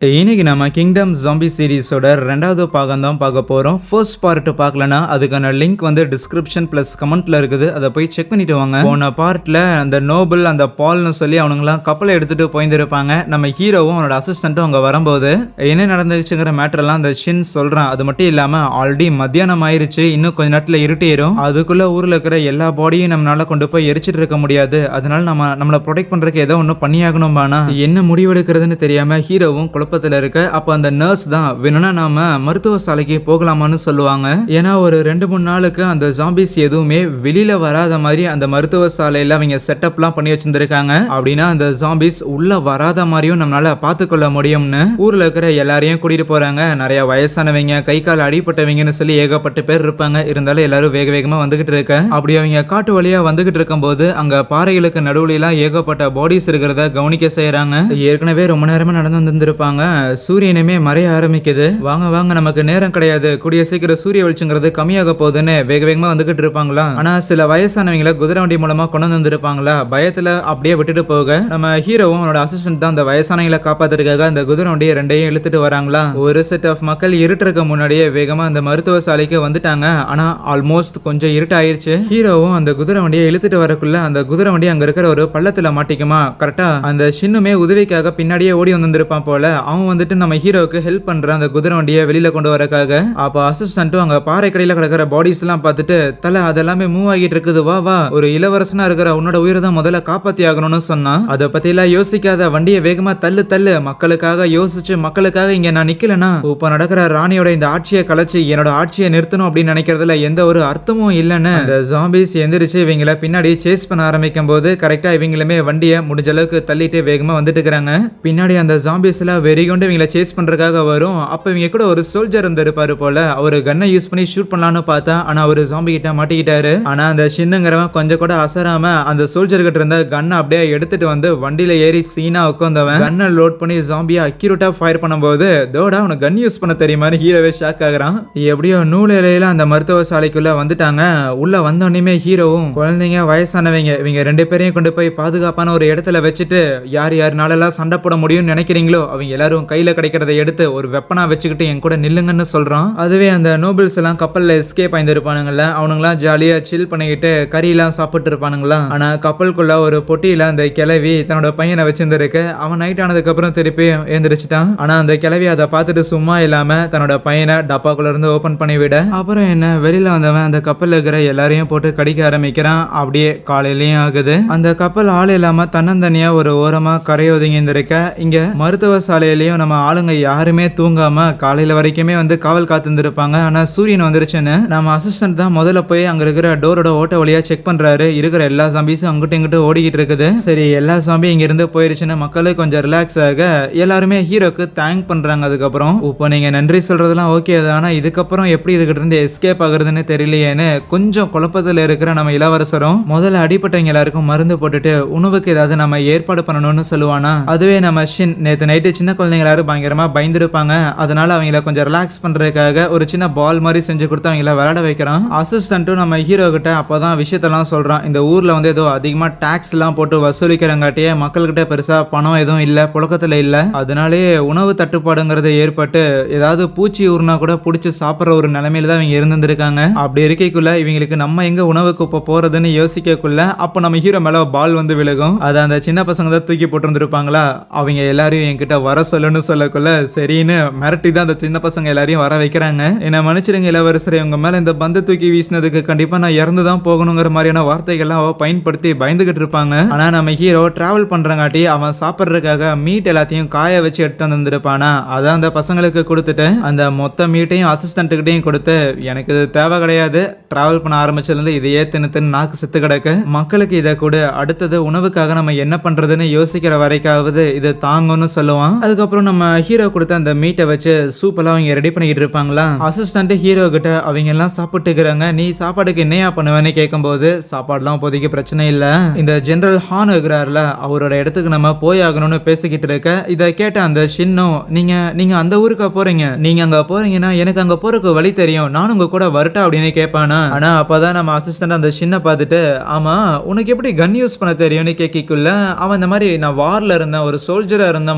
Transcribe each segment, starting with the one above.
இன்னைக்கு நம்ம kingdom zombie சீரிஸோட ரெண்டாவது பாகம் தான் பார்க்க போறோம். ஃபர்ஸ்ட் பார்ட் பார்க்கலனா அதுக்கான லிங்க் வந்து டிஸ்கிரிப்ஷன் பிளஸ் கமெண்ட்ல இருக்குது. அதை போய் செக் பண்ணிட்டு வாங்க. போன பார்ட்ல அந்த நோபல் அந்த பால்னு சொல்லி அவனுங்களாம் கப்பலை எடுத்துட்டு போயிருப்பாங்க. நம்ம ஹீரோவும் அவனோட அசிஸ்டன்ட்டும் அங்க வரும்போது என்ன நடந்துச்சுங்கிற மேட்டர் எல்லாம் அந்த ஷின் சொல்றான். அது மட்டும் இல்லாம ஆல்ரெடி மத்தியானம் ஆயிருச்சு, இன்னும் கொஞ்ச நேரத்துல இருட்டிடும். அதுக்குள்ள ஊர்ல இருக்கிற எல்லா பாடியும் நம்மளால கொண்டு போய் எரிச்சிட்டு இருக்க முடியாது. அதனால நம்மளை ப்ரொடெக்ட் பண்றதுக்கு ஏதோ ஒண்ணு பண்ணியாகணும். என்ன முடிவெடுக்கிறதுன்னு தெரியாம ஹீரோவும் இருக்க. அப்ப அந்த நர்ஸ் தான் வேணும்னா நாம மருத்துவ சாலைக்கு போகலாமான்னு சொல்லுவாங்க. ஏன்னா ஒரு 2-3 நாளுக்கு அந்த ஜாம்பிஸ் எதுவுமே வெளியில வராத மாதிரி அந்த மருத்துவ சாலையில அவங்க செட்டப்லாம் பண்ணி வச்சிருந்திருக்காங்க. அப்படின்னா அந்த ஜாம்பிஸ் உள்ள வராத மாதிரியும் நம்மளால பார்த்துக்கொள்ள முடியும்னு ஊர்ல இருக்கிற எல்லாரையும் கூட்டிட்டு போறாங்க. நிறைய வயசானவங்க, கை கால் அடிப்பட்டவங்கன்னு சொல்லி ஏகப்பட்ட பேர் இருப்பாங்க. இருந்தாலும் எல்லாரும் வேக வேகமா வந்துகிட்டு இருக்க. அப்படி அவங்க காட்டு வழியா வந்துகிட்டு இருக்கும் போது அங்க பாறைகளுக்கு நடுவுல எல்லாம் ஏகப்பட்ட பாடிஸ் இருக்கிறத கவனிக்க செய்யறாங்க. ஏற்கனவே ரொம்ப நேரமா நடந்து வந்திருப்பாங்க. சூரியனுமே மறைய ஆரம்பிக்குது. வாங்க வாங்க, நமக்கு நேரம் கிடையாது, கூடிய சீக்கிரம் சூரிய வெளிச்சங்கிறது கம்மியாக போகுதுன்னு வேக வேகமா வந்துகிட்டு இருப்பாங்களா. ஆனா சில வயசானவங்களை குதிரை வண்டி மூலமா கொண்டு வந்திருப்பாங்களா. பயத்துல அப்படியே விட்டுட்டு போக நம்ம ஹீரோவும் அவனோட அசிஸ்டன்ட் தான் அந்த வயசானவங்களை காப்பாத்துறதுக்காக அந்த குதிரை வண்டியை ரெண்டையும் இழுத்துட்டு வராங்களா. ஒரு செட் ஆஃப் மக்கள் இருட்டுறதுக்கு முன்னாடியே வேகமா அந்த மருத்துவ சாலைக்கு வந்துட்டாங்க. ஆனா ஆல்மோஸ்ட் கொஞ்சம் இருட்டு ஆயிருச்சு. ஹீரோவும் அந்த குதிரை வண்டியை இழுத்துட்டு வரக்குள்ள அந்த குதிரை வண்டி அங்க இருக்கிற ஒரு பள்ளத்துல மாட்டிக்குமா. கரெக்டா அந்த ஷின்னுமே உதவிக்காக பின்னாடியே ஓடி வந்திருப்பான் போல. அவன் வந்துட்டு நம்ம ஹீரோவுக்கு ஹெல்ப் பண்றான் அந்த குதிரை வண்டியை வெளியில கொண்டு வரக்காக. அப்ப அசிஸ்டன்ட்டும் அங்க பாறை கடையில கிடக்கிற பாடிஸ் எல்லாம் பார்த்துட்டு தலை அதெல்லாமே மூவ் ஆகிட்டு இருக்குது, வா வா, ஒரு இளவரசனா இருக்கிற உன்னோட உயிரை தான் முதல்ல காப்பாத்தி ஆகணும்னு சொன்னா. அதை பத்தி எல்லாம் யோசிக்காத, வண்டியை வேகமா தள்ளு தள்ளு, மக்களுக்காக யோசிச்சு மக்களுக்காக இங்க நான் நிக்கலனா இப்ப நடக்கிற ராணியோட இந்த ஆட்சியை கலைச்சு என்னோட ஆட்சியை நிறுத்தணும் அப்படின்னு நினைக்கிறதுல எந்த ஒரு அர்த்தமும் இல்லைன்னு அந்த ஜாம்பிஸ் எந்திரிச்சு இவங்களை பின்னாடி சேஸ் பண்ண ஆரம்பிக்கும் போது கரெக்டா இவங்களுமே வண்டியை முடிஞ்ச அளவுக்கு தள்ளிட்டு வேகமா வந்துட்டு இருக்காங்க. பின்னாடி அந்த ஜாம்பிஸ் எல்லாம் வெறி கொண்டு இவங்களை சேஸ் பண்றதுக்காக வரும். அப்ப இவங்க கூட ஒரு சோல்ஜர் இருந்திருப்பாரு போல. அவரு கன்னை யூஸ் பண்ணி ஷூட் பண்ணலாம்னு பார்த்தா ஆனா ஒரு ஜாம்பி கிட்ட மாட்டிக்கிட்டாரு. ஆனா அந்த ஷின்னுங்கிறவன் கொஞ்சம் கூட அசராம அந்த சோல்ஜர் கிட்ட இருந்த கன்னை அப்படியே எடுத்துட்டு வந்து வண்டியில ஏறி சீனா உட்கார்ந்தவன் கன்னை லோட் பண்ணி ஜாம்பியா அக்யூரேட்டா ஃபயர் பண்ணும்போது தோடா அவனுக்கு கன் யூஸ் பண்ண தெரியுமான்னு ஹீரோவே ஷாக் ஆகுறான். எப்படியோ நூல் இலையில அந்த மருத்துவ சாலைக்குள்ள வந்துட்டாங்க. உள்ள வந்தோடனே ஹீரோவும் குழந்தைங்க, வயசானவங்க, இவங்க 2 பேரையும் கொண்டு போய் பாதுகாப்பான ஒரு இடத்துல வச்சுட்டு யார் யாருனாலெல்லாம் சண்டை போட முடியும்னு நினைக்கிறீங்களோ அவங்க எல்லாரும் கையில கிடைக்கிறத எடுத்து ஒரு வெப்பனா வச்சுக்கிட்டு என் கூட நில்லுங்கன்னு சொல்றான். அதுவே அந்த நோபல்ஸ் எல்லாம் கப்பல்ல எஸ்கேப் ஆயிருப்பானுங்கள, அவனுங்களாம் ஜாலியா சில் பண்ணிக்கிட்டு கறி எல்லாம் சாப்பிட்டு இருப்பானுங்களா. ஆனா கப்பலுக்குள்ள ஒரு பொட்டியில அந்த கிளவி தன்னோட பையனை வச்சிருந்திருக்கு. அவன் நைட் ஆனதுக்கு அப்புறம் திருப்பி எழுந்திரிச்சுட்டான். ஆனா அந்த கிளவி அதை பார்த்துட்டு சும்மா இல்லாம தன்னோட பையனை டப்பாக்குள்ள இருந்து ஓபன் பண்ணி விட அப்புறம் என்ன வெளியில வந்தவன் அந்த கப்பல்ல இருக்கிற எல்லாரையும் போட்டு கடிக்க ஆரம்பிக்கிறான். அப்படியே காலையிலயும் ஆகுது. அந்த கப்பல் ஆள் இல்லாம தன்னந்தனியா ஒரு ஓரமா கரை ஒதுங்கி இருந்திருக்க. இங்க மருத்துவ சாலையிலயும் நம்ம ஆளுங்க யாருமே தூங்காம காலையில வரைக்குமே வந்து காவல் காத்துருப்பாங்க. ஆனா சூரியன் வந்துருச்சுன்னு நம்ம அசிஸ்டன்ட் தான் முதல்ல போய் அங்க இருக்கிற டோரோட ஓட்ட வழியா செக் பண்றாரு. இருக்கிற எல்லா ஜாம்பிஸும் அங்கிட்டு இங்கிட்டு ஓடிக்கிட்டு இருக்குது. சரி, எல்லா ஜாம்பி இங்க இருந்து போயிருச்சுன்னு மக்களுக்கு கொஞ்சம் ரிலாக்ஸ் ஆக எல்லாருமே ஹீரோக்கு தேங்க் பண்றாங்க. அதுக்கப்புறம் இப்போ நீங்க நன்றி சொல்றதெல்லாம் ஓகே தான், ஆனா இதுக்கப்புறம் எப்படி இதுகிட்ட இருந்து எஸ்கேப் ஆகுறதுன்னு தெரியலையேன்னு கொஞ்சம் குழப்பத்துல இருக்கிற நம்ம இளவரசரும் முதல்ல அடிப்பட்டவங்க எல்லாருக்கும் மருந்து போட்டுட்டு உணவுக்கு ஏதாவது நம்ம ஏற்பாடு பண்ணணும்னு சொல்லுவானா. அதுவே நம்ம ஷின் நேத்து நைட்டு சின்ன குழந்தைங்க எல்லாரும் பயங்கரமா பயந்துருப்பாங்க. அதனால அவங்கள கொஞ்சம் ரிலாக்ஸ் பண்றதுக்காக ஒரு சின்ன பால் மாதிரி செஞ்சு கொடுத்து அவங்கள விளையாட வைக்கிறான். அசிஸ்டன்ட்டும் நம்ம ஹீரோ கிட்ட அப்பதான் விஷயத்தெல்லாம் சொல்றான். இந்த ஊர்ல வந்து ஏதோ அதிகமா டாக்ஸ் எல்லாம் போட்டு வசூலிக்கிறங்காட்டியே மக்கள்கிட்ட பெருசா பணம் எதுவும் இல்ல, புழக்கத்துல இல்ல. அதனாலே உணவு தட்டுப்பாடுங்கிறது ஏற்பட்டு ஏதாவது பூச்சி ஊர்னா கூட பிடிச்சி சாப்பிட்ற ஒரு நிலைமையில தான் இவங்க இருந்திருக்காங்க. அப்படி இருக்கைக்குள்ள இவங்களுக்கு நம்ம எங்க உணவுக்கு இப்ப போறதுன்னு யோசிக்கக்குள்ள அப்ப நம்ம ஹீரோ மேல பால் வந்து விழுகும். அதை அந்த சின்ன பசங்க தான் தூக்கி போட்டிருந்திருப்பாங்களா. அவங்க எல்லாரையும் என்கிட்ட வர சொல்லணும்னு சொல்லக்குள்ள சரின்னு மிரட்டி தான் அந்த சின்ன பசங்க எல்லாரையும் வர வைக்கிறாங்க. என்ன மன்னிச்சிடுங்க இளவரசரை, உங்க மேல இந்த பந்து தூக்கி வீசினதுக்கு கண்டிப்பா நான் இறந்து தான் போகணுங்கிற மாதிரியான வார்த்தைகள்லாம் பயன்படுத்தி பயந்துகிட்டு இருப்பாங்க. ஆனா நம்ம ஹீரோ டிராவல் பண்றங்காட்டி அவன் சாப்பிட்றதுக்காக மீட் எல்லாத்தையும் காய வச்சு எடுத்து வந்திருப்பானா. அதான் அந்த பசங்களுக்கு கொடுத்துட்டு அந்த மொத்த மீட்டையும் அசிஸ்டன்ட் கிட்டையும் கொடுத்து எனக்கு இது தேவை கிடையாது, டிராவல் பண்ண ஆரம்பிச்சதுல இதையே தின்னு நாக்கு செத்து கிடக்கு, மக்களுக்கு இதை கூட அடுத்தது உணவுக்காக நம்ம என்ன பண்றதுன்னு யோசிக்கிற வரைக்காவது இது தாங்கும்னு சொல்லுவான். அதுக்கப்புறம் நம்ம ஹீரோ கொடுத்த அந்த மீட்டை வச்சு சூப் எல்லாம் அவங்க ரெடி பண்ணிக்கிட்டு இருப்பாங்களா. அசிஸ்டன்ட் ஹீரோ கிட்ட அவங்க எல்லாம் சாப்பிட்டுக்கிறாங்க. நீ சாப்பாடுக்கு என்னையா பண்ணுவேன்னு கேட்கும்போது சாப்பாடுலாம் இப்போதைக்கு பிரச்சனை இல்ல, இந்த ஜெனரல் ஹான் இருக்கிறாருல அவரோட இடத்துக்கு நம்ம போய் ஆகணும்னு பேசிக்கிட்டு இருக்க. இதை கேட்ட அந்த ஷின்னும் நீங்க அந்த ஊருக்கு போறீங்க, நீங்க அங்க போறீங்கன்னா எனக்கு அங்க போறதுக்கு வழி தெரியும், நானும் உங்க கூட வரட்டா அப்படின்னு கேட்பானா. ஆனா அப்பதான் நம்ம அசிஸ்டன்ட் அந்த ஷின்னை பார்த்துட்டு ஆமா உனக்கு எப்படி கன் யூஸ் பண்ண தெரியும்னு கேட்கிக்குள்ள அவன் இந்த மாதிரி நான் வார்ல இருந்தேன், ஒரு சோல்ஜரா இருந்தேன்.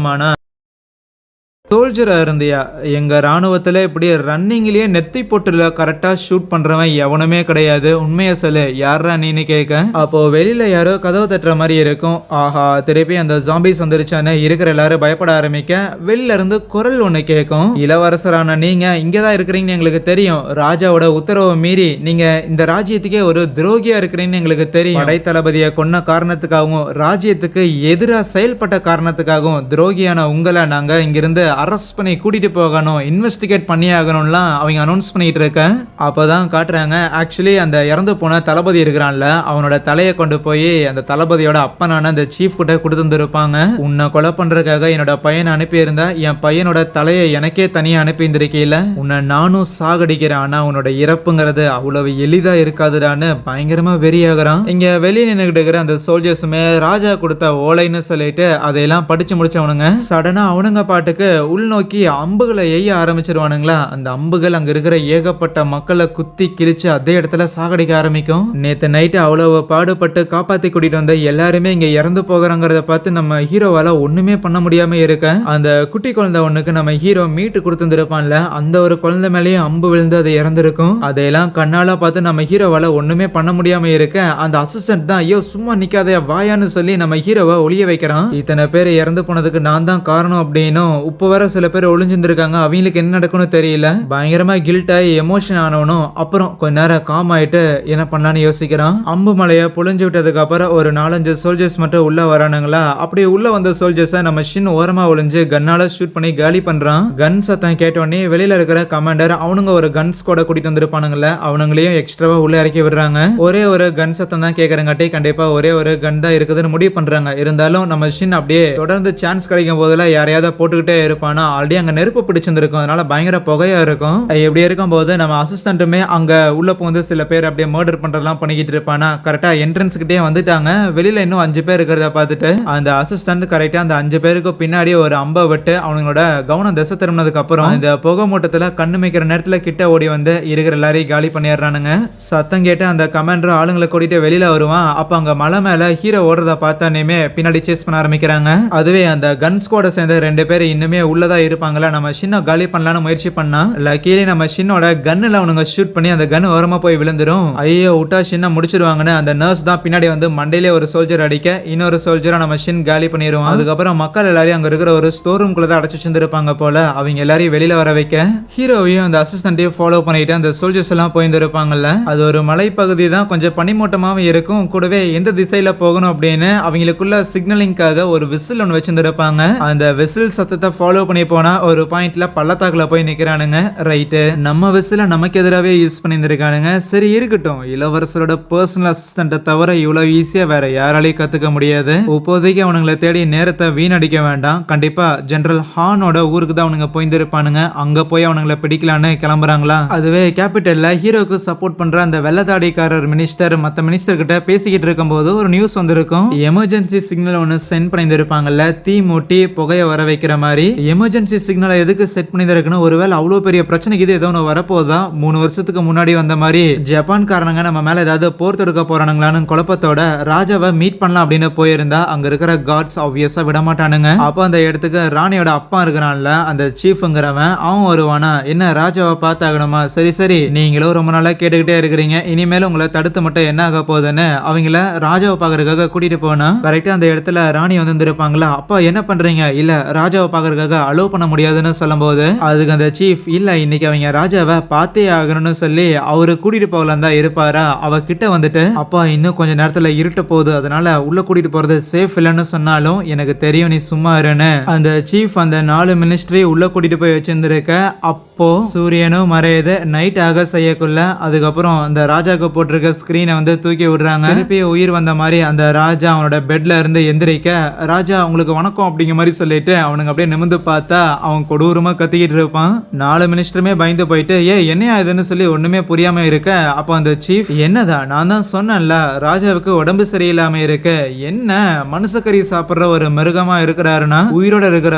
சோல்ஜரா இருந்தியா? எங்க ராணுவத்துல இப்படி ரன்னிங்லயே நெத்தி பொட்டுல கரெக்டா ஷூட் பண்றவன் எவனுமே கிடையாது. உண்மையா சொல்லு, யாரா நீன்னு கேட்க, அப்போ வெளியில யாரோ கதவு தட்டுற மாதிரி இருக்கும். ஆஹா, திருப்பி அந்த ஜாம்பிஸ் வந்துருச்சான்னு இருக்கிற எல்லாரும் பயப்பட ஆரம்பிக்க வெளியில இருந்து குரல் ஒண்ணு கேட்கும். இளவரசரான நீங்க இங்கதான் இருக்கிறீங்கன்னு எங்களுக்கு தெரியும். ராஜாவோட உத்தரவை மீறி நீங்க இந்த ராஜ்யத்துக்கே ஒரு துரோகியா இருக்கிறீங்கன்னு எங்களுக்கு தெரியும். படை தளபதியை கொன்ன காரணத்துக்காகவும் ராஜ்யத்துக்கு எதிராக செயல்பட்ட காரணத்துக்காகவும் துரோகியான உங்களை நாங்க இங்கிருந்து அரெஸ்ட் பண்ணி கூட்டிட்டு போகணும், இன்வெஸ்டிகேட் பண்ணி ஆகணும்லாம் அவங்க அனௌன்ஸ் பண்ணிட்டு இருக்கேன். அப்பதான் காட்டுறாங்க, ஆக்சுவலி அந்த இறந்து போன தளபதி இருக்கிறான்ல, அவனோட தலையை கொண்டு போய் அந்த தளபதியோட அப்பனான அந்த சீஃப் கிட்ட கொடுத்துருப்பாங்க. உன்னை கொலை பண்றதுக்காக என்னோட பையனை அனுப்பி இருந்தா என் பையனோட தலையை எனக்கே தனியா அனுப்பி இருந்திருக்கீல, உன்னை நானும் சாகடிக்கிறேன், ஆனா உன்னோட இறப்புங்கிறது அவ்வளவு எளிதா இருக்காதுடான்னு பயங்கரமா வெறியாகிறான். இங்க வெளியே நின்றுகிட்டு இருக்கிற அந்த சோல்ஜர்ஸுமே ராஜா கொடுத்த ஓலைன்னு சொல்லிட்டு அதையெல்லாம் படிச்சு முடிச்சவனுங்க சடனா அவனுங்க பாட்டுக்கு உள்நோக்கி அம்புகளை எய்ய ஆரம்பிச்சிருவானுங்களா. அந்த அம்புகள் அங்க இருக்கிற ஏகப்பட்ட மக்களை குத்தி கிழிச்சு அதே இடத்துல சாகடிக்க ஆரம்பிக்கும். நேத்து நைட்டு அவ்வளவு பாடுபட்டு காப்பாத்தி கூட்டிட்டு வந்த எல்லாருமே இங்க இறந்து போகிறாங்கிறத பார்த்து நம்ம ஹீரோவால ஒண்ணுமே பண்ண முடியாம இருக்க, அந்த குட்டி குழந்தை ஒண்ணுக்கு நம்ம ஹீரோ மீட்டு கொடுத்துருப்பான்ல, அந்த ஒரு குழந்தை மேலேயும் அம்பு விழுந்து அது இறந்திருக்கும். அதையெல்லாம் கண்ணால பார்த்து நம்ம ஹீரோவால ஒண்ணுமே பண்ண முடியாம இருக்க, அந்த அசிஸ்டன்ட் தான் ஐயோ சும்மா நிக்காதே வாயான்னு சொல்லி நம்ம ஹீரோவை ஒளிய வைக்கிறான். இத்தனை பேர் இறந்து போனதுக்கு நான் தான் காரணம் அப்படின்னும் உப்பு வர சில பேர் ஒளிஞ்சிருந்திருக்காங்க, அவங்களுக்கு என்ன நடக்கும்னு தெரியல. பயங்கரமா கில்ட் ஆகி எமோஷன் ஆனவனும் அப்புறம் கொஞ்ச நேரம் காம் ஆயிட்டு என்ன பண்ணலான்னு யோசிக்கிறான். அம்பு மலையை புழிஞ்சு விட்டதுக்கு அப்புறம் ஒரு 4-5 சோல்ஜர்ஸ் மட்டும் உள்ள வரானுங்களா. அப்படி உள்ள வந்த சோல்ஜர்ஸை நம்ம ஷின் ஓரமா ஒளிஞ்சு கன்னால ஷூட் பண்ணி காலி பண்றான். கன் சத்தம் கேட்டோடனே வெளியில இருக்கிற கமாண்டர் அவனுங்க ஒரு கன் ஸ்குவாட கூட்டிட்டு வந்திருப்பானுங்கள, அவனுங்களையும் எக்ஸ்ட்ராவா உள்ள இறக்கி விடுறாங்க. ஒரே ஒரு கன் சத்தம் தான் கேட்கறங்காட்டி கண்டிப்பா ஒரே ஒரு கன் தான் இருக்குதுன்னு முடிவு பண்றாங்க. இருந்தாலும் நம்ம ஷின் அப்படியே தொடர்ந்து சான்ஸ் கிடைக்கும் போதெல்லாம் யாரையாவது போட்டுக்கிட்டே இருப்பானா. ஆல்ரெடி அங்க நெருப்பு பிடிச்சிருந்திருக்கும், அதனால பயங்கர புகையா இருக்கும். இப்படி இருக்கும் போது நம்ம அசிஸ்டன்ட்டுமே அங்க உள்ள போந்து சில பேர் அப்படியே மர்டர் பண்றதெல்லாம் பண்ணிக்கிட்டு இருப்பானா. கரெக்டா என்ட்ரன்ஸ் கிட்டே வந்துட்டாங்க. வெளியில இன்னும் 5 பேர் இருக்கிறத பார்த்துட்டு அந்த அசிஸ்டன்ட் கரெக்டா அந்த 5 பேருக்கு பின்னாடி ஒரு அம்பை விட்டு அவங்களோட கவனம் திசை திரும்பினதுக்கு அப்புறம் இந்த புகை மூட்டத்துல கண்ணு மிக்கிற நேரத்துல கிட்ட ஓடி வந்து இருக்கிற எல்லாரையும் காலி பண்ணிடுறானுங்க. சத்தம் கேட்டு அந்த கமாண்டர் ஆளுங்களை கூட்டிட்டு வெளியில வருவான். அப்ப அங்க மலை மேல ஹீரோ ஓடுறத பார்த்தானே பின்னாடி சேஸ் பண்ண ஆரம்பிக்கிறாங்க. அதுவே அந்த கன் ஸ்குவாட சேர்ந்த 2 பேர் இன்னுமே உள்ளதா இருப்பாங்களா. நம்ம ஷின்ன காலி பண்ணலான்னு முயற்சி பண்ணா லக்கீலி நம்ம ஷின்னோட கன்னுல அவனுங்க ஷூட் பண்ணி அந்த கன் ஓரமா போய் விழுந்துரும். ஐயோ விட்டா ஷின்ன முடிச்சிருவாங்கன்னு அந்த நர்ஸ் தான் பின்னாடி வந்து மண்டையிலே ஒரு சோல்ஜர் அடிக்க இன்னொரு சோல்ஜரை நம்ம ஷின் காலி பண்ணிடுவோம். அதுக்கப்புறம் மக்கள் எல்லாரையும் அங்க இருக்கிற ஒரு ஸ்டோர் ரூம்குள்ள தான் அடைச்சு வச்சிருப்பாங்க போல, அவங்க எல்லாரையும் வெளியில வர வைக்க ஹீரோவையும் அந்த அசிஸ்டன்ட்டையும் ஃபாலோ பண்ணிட்டு அந்த சோல்ஜர்ஸ் எல்லாம் போயிருந்திருப்பாங்கல்ல. அது ஒரு மலைப்பகுதி தான், கொஞ்சம் பனிமூட்டமாவும் இருக்கும். கூடவே எந்த திசையில போகணும் அப்படின்னு அவங்களுக்குள்ள சிக்னலிங்காக ஒரு விசில் ஒன்று வச்சிருந்திருப்பாங்க. அந்த விசில் சத்தத்தை ஃபாலோ பண்ணி போனா ஒரு பாயிண்ட்ல பள்ளத்தாக்குல போய் நிக்கிறானுங்க. ரைட்டு, நம்ம விசில நமக்கு எதிராகவே யூஸ் பண்ணியிருந்திருக்கானுங்க. சரி இருக்கட்டும், இளவரசரோட பர்சனல் அசிஸ்டன்ட்டை தவிர இவ்வளவு ஈஸியா வேற யாராலையும் கத்துக்க முடியாது. இப்போதைக்கு அவனுங்களை தேடி நேரத்தை வீணடிக்க வேண்டாம். கண்டிப்பா ஜெனரல் ஹானோட ஊருக்கு தான் அவனுங்க போயிருந்திருப்பானுங்க. அங்க போய் அவனுங்களை பிடிக்கலான்னு கிளம்புறாங்களா. அதுவே கேபிட்டல்ல ஹீரோக்கு சப்போர்ட் பண்ற அந்த வெள்ளத்தாடிக்காரர் மினிஸ்டர் மத்த மினிஸ்டர் கிட்ட பேசிக்கிட்டு இருக்கும் போது ஒரு நியூஸ் வந்திருக்கும். எமர்ஜென்சி சிக்னல் ஒன்னு சென்ட் பண்ணியிருப்பாங்கல்ல, தீ மூட்டி புகைய வர வைக்கிற மாதிரி. எமர்ஜென்சி சிக்னலை எதுக்கு செட் பண்ணியிருக்குன்னு, ஒருவேளை அவ்வளோ பெரிய பிரச்சனைக்கு இது ஏதோ ஒன்று வரப்போதா. 3 வருஷத்துக்கு முன்னாடி வந்த மாதிரி ஜப்பான் காரணங்க நம்ம மேல ஏதாவது போர் தொடுக்க போறானுங்களான்னு குழப்பத்தோட ராஜாவை மீட் பண்ணலாம் அப்படின்னு போயிருந்தா அங்க இருக்கிற காட்ஸ் ஆப்வியஸா விட மாட்டானுங்க. அப்போ அந்த இடத்துக்கு ராணியோட அப்பா இருக்கிறான்ல, அந்த சீஃப்ங்கிறவன், அவன் வருவானா. என்ன ராஜாவை பார்த்தாகணுமா? சரி சரி, நீங்களும் ரொம்ப நாளா கேட்டுக்கிட்டே இருக்கிறீங்க, இனிமேலும் உங்களை தடுத்து மட்டும் என்ன ஆக போகுதுன்னு அவங்கள ராஜாவை பார்க்கறதுக்காக கூட்டிட்டு போனா கரெக்டா அந்த இடத்துல ராணி வந்துருப்பாங்களா. அப்பா என்ன பண்றீங்க? இல்ல ராஜாவை பார்க்கறதுக்காக அலோவ் பண்ண முடியாதுன்னு சொல்லும் போது அதுக்கு அந்த சீஃப், இல்ல இன்னைக்கு அவங்க ராஜாவை பார்த்தே ஆகணும்னு சொல்லி அவரு கூட்டிட்டு போகலாம் தான் இருப்பாரா. அவ கிட்ட வந்துட்டு, அப்பா இன்னும் கொஞ்ச நேரத்துல இருட்ட போகுது, அதனால உள்ள கூட்டிட்டு போறது சேஃப் இல்லைன்னு சொன்னாலும் எனக்கு தெரியும், நீ சும்மா இருன்னு அந்த சீஃப் அந்த 4 மினிஸ்ட்ரி உள்ள கூட்டிட்டு போய் வச்சிருந்திருக்க. அப்போ சூரியனும் மறையுது, நைட் ஆக செய்யக்குள்ள அதுக்கப்புறம் அந்த ராஜாக்கு போட்டிருக்க ஸ்கிரீனை வந்து தூக்கி விடுறாங்க. திருப்பி உயிர் வந்த மாதிரி அந்த ராஜா அவனோட பெட்ல இருந்து எந்திரிக்க, ராஜா உங்களுக்கு வணக்கம் அப்படிங்கிற மாதிரி சொல்லிட்டு அவனுங்க அப்படியே நிமிந்து பார்த்தா அவன் கொடூரமா கத்திக்கிட்டு இருப்பான். 4 மினிஸ்டருமே பயந்து போயிட்டு என்னையா இதுன்னு சொல்லி ஒண்ணுமே புரியாம இருக்க. அப்போ அந்த சீஃப், என்னதான் நான் தான் சொன்னேன்ல ராஜாவுக்கு உடம்பு சரியில்லாம இருக்கு, என்ன மனுஷக்கறி சாப்பிடுற ஒரு மிருகமா இருக்கிறாருன்னா உயிரோட இருக்கிற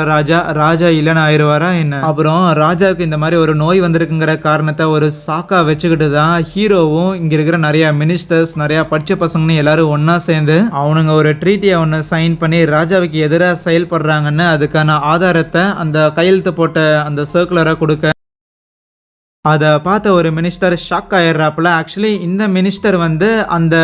ராஜா இல்லைன்னு ஆயிடுவாரா என்ன? அப்புறம் ராஜாவுக்கு இந்த மாதிரி ஒரு நோய் வந்திருக்குங்கிற காரணத்தை ஒரு சாக்கா வச்சுக்கிட்டு தான் ஹீரோவும் இங்க இருக்கிற நிறைய மினிஸ்டர்ஸ் நிறைய படிச்ச பசங்கன்னு எல்லாரும் ஒன்னா சேர்ந்து அவனுங்க ஒரு ட்ரீட்டியை ஒன்னு சைன் பண்ணி ராஜாவுக்கு எதிராக செயல்படுறாங்கன்னு அதுக்கான ஆதாரத்தை பத்திரத்தை அந்த கையெழுத்து போட்ட அந்த சர்க்குலரை கொடுக்க அதை பார்த்த ஒரு மினிஸ்டர் ஷாக் ஆயிடுறாப்புல. ஆக்சுவலி இந்த மினிஸ்டர் வந்து அந்த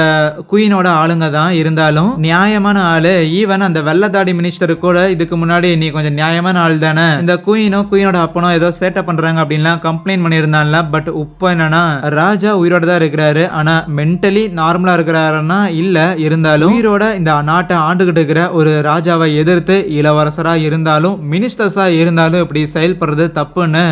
குயினோட ஆளுங்க தான், இருந்தாலும் நியாயமான ஆளு. ஈவன் அந்த வெள்ளதாடி மினிஸ்டர் கூட இதுக்கு முன்னாடி நீ கொஞ்சம் நியாயமான ஆள் தானே, இந்த குயினோட அப்பனோ ஏதோ சேட்டை பண்றாங்க அப்படின்லாம் கம்ப்ளைண்ட் பண்ணியிருந்தான்ல. பட் இப்போ என்னன்னா ராஜா உயிரோட தான் இருக்கிறாரு, ஆனா மென்டலி நார்மலா இருக்கிறாருன்னா இல்ல, இருந்தாலும் உயிரோட இந்த நாட்டை ஆண்டுகிட்டு இருக்கிற ஒரு ராஜாவை எதிர்த்து இளவரசரா இருந்தாலும் மினிஸ்டர்ஸா இருந்தாலும் இப்படி செயல்படுறது தப்புன்னு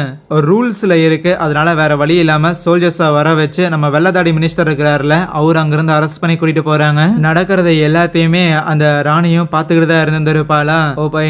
ரூல்ஸ்ல இருக்கு. அதனால வேற வழி இல்லாம சோல்ஜர்ஸா வர வச்சு நம்ம வெள்ளதாடி மினிஸ்டர் இருக்கிறாருல, அவர் அங்கிருந்து அரெஸ்ட் பண்ணி கூட்டிட்டு போறாங்க. நடக்கிறத எல்லாத்தையுமே அந்த ராணியும் பாத்துக்கிட்டு தான் இருந்திருப்பாளா.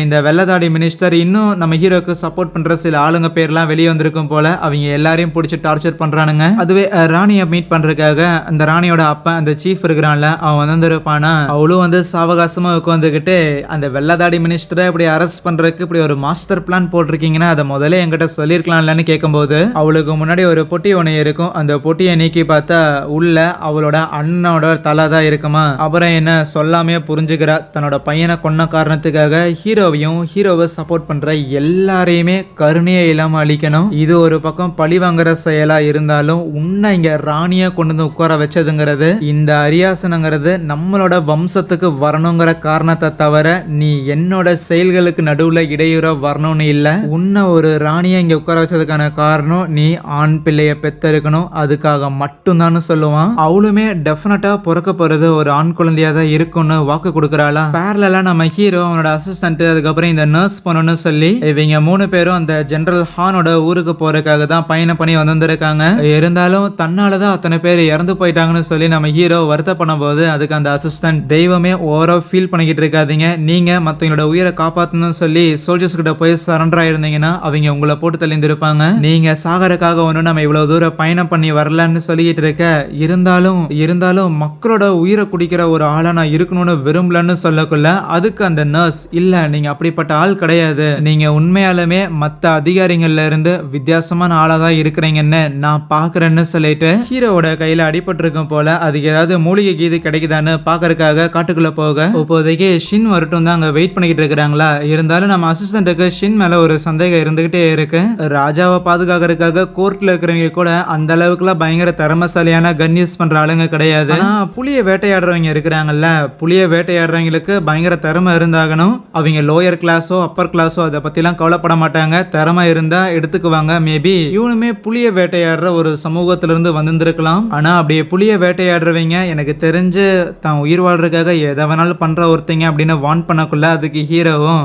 இந்த வெள்ளதாடி மினிஸ்டர் இன்னும் நம்ம ஹீரோக்கு சப்போர்ட் பண்ற சில ஆளுங்க பேர்லாம் வெளியே வந்திருக்கும் போல, அவங்க எல்லாரையும் பிடிச்சி டார்ச்சர் பண்றானுங்க. அதுவே ராணியை மீட் பண்றதுக்காக அந்த ராணியோட அப்பா அந்த சீஃப் இருக்கிறான்ல, அவன் வந்திருப்பானா. அவளும் வந்து சாவகாசமா உட்காந்துக்கிட்டு அந்த வெள்ளதாடி மினிஸ்டரை இப்படி அரெஸ்ட் பண்றதுக்கு இப்படி ஒரு மாஸ்டர் பிளான் போட்டிருக்கீங்கன்னா அதை முதல்ல என்கிட்ட சொல்லிருக்கலாம்லன்னு கேட்கும்போது அவளுக்கு முன்னாடி ஒரு பொட்டி ஒன்று இருக்கும். அந்த பொட்டியை நீக்கி பார்த்தா உள்ள அவளோட அண்ணனோட தலை தான் இருக்குமா. அப்புறம் என்ன சொல்லாமே புரிஞ்சுக்கிறா, தன்னோட பையனை கொன்ன காரணத்துக்காக ஹீரோவையும் ஹீரோவை சப்போர்ட் பண்ற எல்லாரையுமே கருணையே இல்லாம அழிக்கணும். இது ஒரு பக்கம் பழி வாங்குற செயலா இருந்தாலும் உன்னை இங்க ராணியை கொண்டு வந்து உட்கார வச்சதுங்கிறது, இந்த அரியாசனங்கிறது நம்மளோட வம்சத்துக்கு வரணுங்கிற காரணத்தை தவிர நீ என்னோட செயல்களுக்கு நடுவுல இடையூற வரணும்னு இல்ல. உன்னை ஒரு ராணியை இங்க உட்கார வச்சதுக்கான காரணம் நீ ஆண் பிள்ளைய பெத்தெடுக்கணும், அதுக்காக மட்டும்தான் சொல்லுவான். அவளுமே டெஃபினட்டா பிறக்க போறது ஒரு ஆண் குழந்தையா தான் இருக்கும்னு வாக்கு கொடுக்கறாளா. பேரலா நம்ம ஹீரோ அவனோட அசிஸ்டன்ட் அதுக்கப்புறம் இந்த நர்ஸ் பண்ணணும்னு சொல்லி இவங்க 3 பேரும் அந்த ஜெனரல் ஹானோட ஊருக்கு போறதுக்காக தான் பயணம் பண்ணி வந்திருக்காங்க. இருந்தாலும் தன்னாலதான் அத்தனை பேர் இறந்து போயிட்டாங்கன்னு சொல்லி நம்ம ஹீரோ வருத்தப்படும் போது அதுக்கு அந்த அசிஸ்டன்ட் தெய்வமே ஓவரா ஃபீல் பண்ணிக்கிட்டு இருக்காதீங்க, நீங்க மத்தவங்களோட உயிரை காப்பாத்தணும்னு சொல்லி சோல்ஜர்ஸ் கிட்ட போய் சரண்டர் ஆயிருந்தீங்கன்னா அவங்க உங்களை போட்டு தள்ளிந்திருப்பாங்க. நீங்க சாகரக்காக ஒன்று நம்ம இவ்வளவு தூரம் பயணம் பண்ணி வரலன்னு சொல்லிக்கிட்டு இருக்க, இருந்தாலும் மக்களோட உயிரை குடிக்கிற ஒரு ஆளா நான் இருக்கணும்னு விரும்பலன்னு சொல்லக்குள்ள அதுக்கு அந்த நர்ஸ் இல்ல, நீங்க அப்படிப்பட்ட ஆள் கிடையாது, நீங்க உண்மையாலுமே மற்ற அதிகாரிகள்ல இருந்து வித்தியாசமான ஆளா தான் இருக்கிறீங்கன்னு நான் பாக்குறேன்னு சொல்லிட்டு ஹீரோவோட கையில அடிபட்டு இருக்கும் போல அதுக்கு ஏதாவது மூலிகை கீது கிடைக்குதான்னு பாக்கறதுக்காக காட்டுக்குள்ள போக இப்போதைக்கு ஷின் வரட்டும் தான் அங்க வெயிட் பண்ணிக்கிட்டு இருக்கிறாங்களா. இருந்தாலும் நம்ம அசிஸ்டன்ட்டுக்கு ஷின் மேல ஒரு சந்தேகம் இருந்துகிட்டே இருக்கு. ராஜாவை பாதுகாக்கிறதுக்காக கோர்ட்ல இருக்கிறவங்க கூட அந்த அளவுக்குலாம் பயங்கர திறமசாலியான கன் யூஸ் பண்ற ஆளுங்க கிடையாது. ஆனா புளிய வேட்டையாடுறவங்க இருக்கிறாங்கல்ல, புளிய வேட்டையாடுறவங்களுக்கு பயங்கர திறமை இருந்தாகணும். அவங்க லோயர் கிளாஸோ அப்பர் கிளாஸோ அதை பத்திலாம் கவலைப்பட மாட்டாங்க, திறமை இருந்தா எடுத்துக்குவாங்க. மேபி இவனுமே புளிய வேட்டையாடுற ஒரு சமூகத்திலிருந்து வந்திருக்கலாம். ஆனா அப்படியே புளிய வேட்டையாடுறவங்க எனக்கு தெரிஞ்சு தான் உயிர் வாழ்றதுக்காக எதை வேணாலும் பண்ற ஒருத்தங்க அப்படின்னு வான் பண்ணக்குள்ள அதுக்கு ஹீரோவும்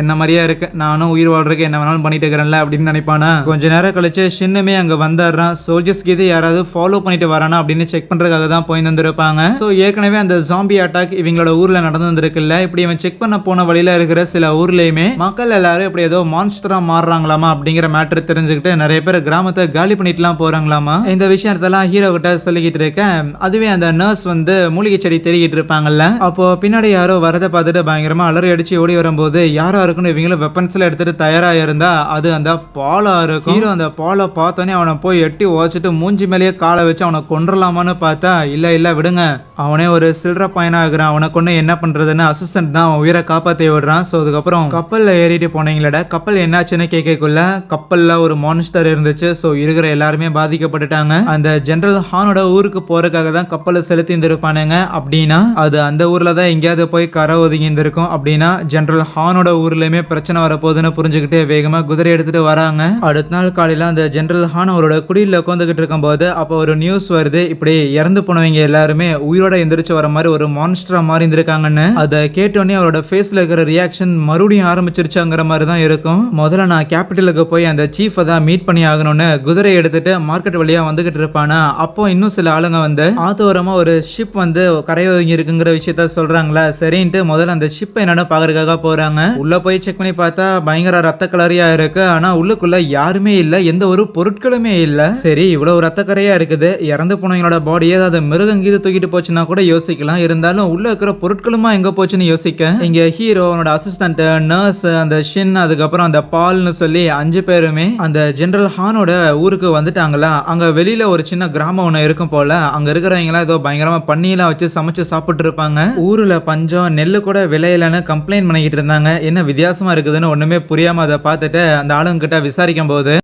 என்ன மாதிரியா இருக்கு, நானும் உயிர் வாழ்றதுக்கு என்ன வேணாலும் பண்ணிட்டு இருக்கிறேன்ல அப்படின்னு நினைப்பானா. கொஞ்ச நேரம் கழிச்சு ஷின்னுமே அங்க வந்துடுறான். சோல்ஜர்ஸ்க்கு இது யாராவது ஃபாலோ பண்ணிட்டு வரானா அப்படின்னு செக் பண்றதுக்காக தான் போய் வந்திருப்பாங்க. ஸோ ஏற்கனவே அந்த ஜாம்பி அட்டாக் இவங்களோட ஊர்ல நடந்துருக்குல்ல, இப்படி இவன் செக் பண்ண போன வழியில இருக்கிற சில ஊர்லயுமே மக்கள் எல்லாரும் இப்படி ஏதோ மான்ஸ்டரா மாறுறாங்களாமா அப்படிங்கிற மேட்டர் தெரிஞ்சுக்கிட்டு நிறைய பேர் கிராமத்தை காலி பண்ணிட்டுலாம் போறாங்களாமா. இந்த விஷயத்தெல்லாம் ஹீரோ கிட்ட சொல்லிக்கிட்டு இருக்கேன். அதுவே அந்த நர்ஸ் வந்து மூலிகை செடி தெரிகிட்டு இருப்பாங்கல்ல, அப்போ பின்னாடி யாரோ வரதை பார்த்துட்டு பயங்கரமா அலறி அடிச்சு ஓடி வரும்போது யாரா இருக்குன்னு இவங்களும் வெப்பன்ஸ்ல எடுத்துட்டு தயாரா இருந்தா அது அந்த பாலா இருக்கும். ஹீரோ அந்த பாலை பார்த்தோன்னே அவனை போய் எட்டி உதச்சிட்டு மூஞ்சி மேலேயே காலை வச்சு அவனை கொன்றலாமான்னு பார்த்தா இல்ல விடுங்க, அவனே ஒரு சில்லற பையனா இருக்கிறான், அவனை கொண்டு என்ன பண்றதுன்னு அசிஸ்டன்ட் தான் அவன் உயிரை காப்பாற்றி விடுறான். ஸோ அதுக்கப்புறம் கப்பல்ல ஏறிட்டு போனீங்களா, கப்பல் என்னாச்சுன்னு கேட்கக்குள்ள கப்பல்ல ஒரு மான்ஸ்டர் இருந்துச்சு. ஸோ இருக்கிற எல்லாருமே பாதிக்கப்பட்டுட்டாங்க. அந்த ஜெனரல் ஹானோட ஊருக்கு போறதுக்காக தான் கப்பலை செலுத்தி இருந்திருப்பானுங்க. அப்படின்னா அது அந்த ஊர்ல தான் எங்கேயாவது போய் கரை ஒதுங்கி இருந்திருக்கும். அப்படின்னா ஜெனரல் ஹானோட ஊர்லயுமே பிரச்சனை வரப்போகுதுன்னு புரிஞ்சுக்கிட்டு வேகமா குதிரை எடுத்துட்டு வராங்க. அடுத்த நாள் காலையில அந்த ஜெனரல் ஹான் அவரோட குடியில் உட்காந்துக்கிட்டு இருக்கும் போது அப்போ ஒரு நியூஸ் வருது, இப்படி இறந்து போனவங்க எல்லாருமே உயிரோட எந்திரிச்சு வர மாதிரி ஒரு மான்ஸ்டரா மாறி இருந்திருக்காங்கன்னு. அதை கேட்டோன்னே அவரோட ஃபேஸ்ல இருக்கிற ரியாக்ஷன் மறுபடியும் ஆரம்பிச்சிருச்சாங்கிற மாதிரி தான் இருக்கும். முதல்ல நான் கேபிட்டலுக்கு போய் அந்த சீஃபை தான் மீட் பண்ணி ஆகணும்னு குதிரை எடுத்துட்டு மார்க்கெட் வழியா வந்துகிட்டு இருப்பானா. அப்போ இன்னும் சில ஆளுங்க வந்து ஆத்தோரமா ஒரு ஷிப் வந்து கரையொதுங்கி இருக்குங்கிற விஷயத்த சொல்றாங்களா. சரின்ட்டு முதல்ல அந்த ஷிப் என்னன்னு பாக்குறதுக்காக போறாங்க. உள்ள போய் செக் பண்ணி பார்த்தா பயங்கர ரத்த கலரியா இருக்கு. ஆனா உள்ளுக்குள்ள யாருமே இல்ல, எந்த ஒரு பொருட்களுமே இல்ல. சரி இவ்வளவு ரத்தக்கரையா இருக்குது, இறந்து போனவங்களோட பாடி ஏதாவது மிருகம் கீது தூக்கிட்டு போச்சுன்னா கூட யோசிக்கலாம். இருந்தாலும் உள்ள இருக்கிற பொருட்களுமா எங்க போச்சுன்னு யோசிக்க இங்க ஹீரோ, அவனோட அசிஸ்டன்ட், நர்ஸ், அந்த ஷின், அதுக்கப்புறம் அந்த பால்னு சொல்லி 5 பேருமே அந்த ஜெனரல் ஹானோட ஊருக்கு வந்துட்டாங்களா. அங்க வெளியில ஒரு சின்ன கிராமம் ஒண்ணு இருக்கும் போல. அங்க இருக்கிறவங்க எல்லாம் ஏதோ பயங்கரமா பண்ணியெல்லாம் வச்சு சமைச்சு சாப்பிட்டு இருப்பாங்க. ஊர்ல பஞ்சம், நெல்லு கூட விளையலன்னு கம்ப்ளைண்ட் பண்ணிக்கிட்டு இருந்தாங்க. என்ன வித்தியாசமா இருக்குதுன்னு ஒண்ணுமே புரியாம அதை பார்த்துட்டு அந்த ஆளுங்க கிட்ட விசாரிக்கும் போது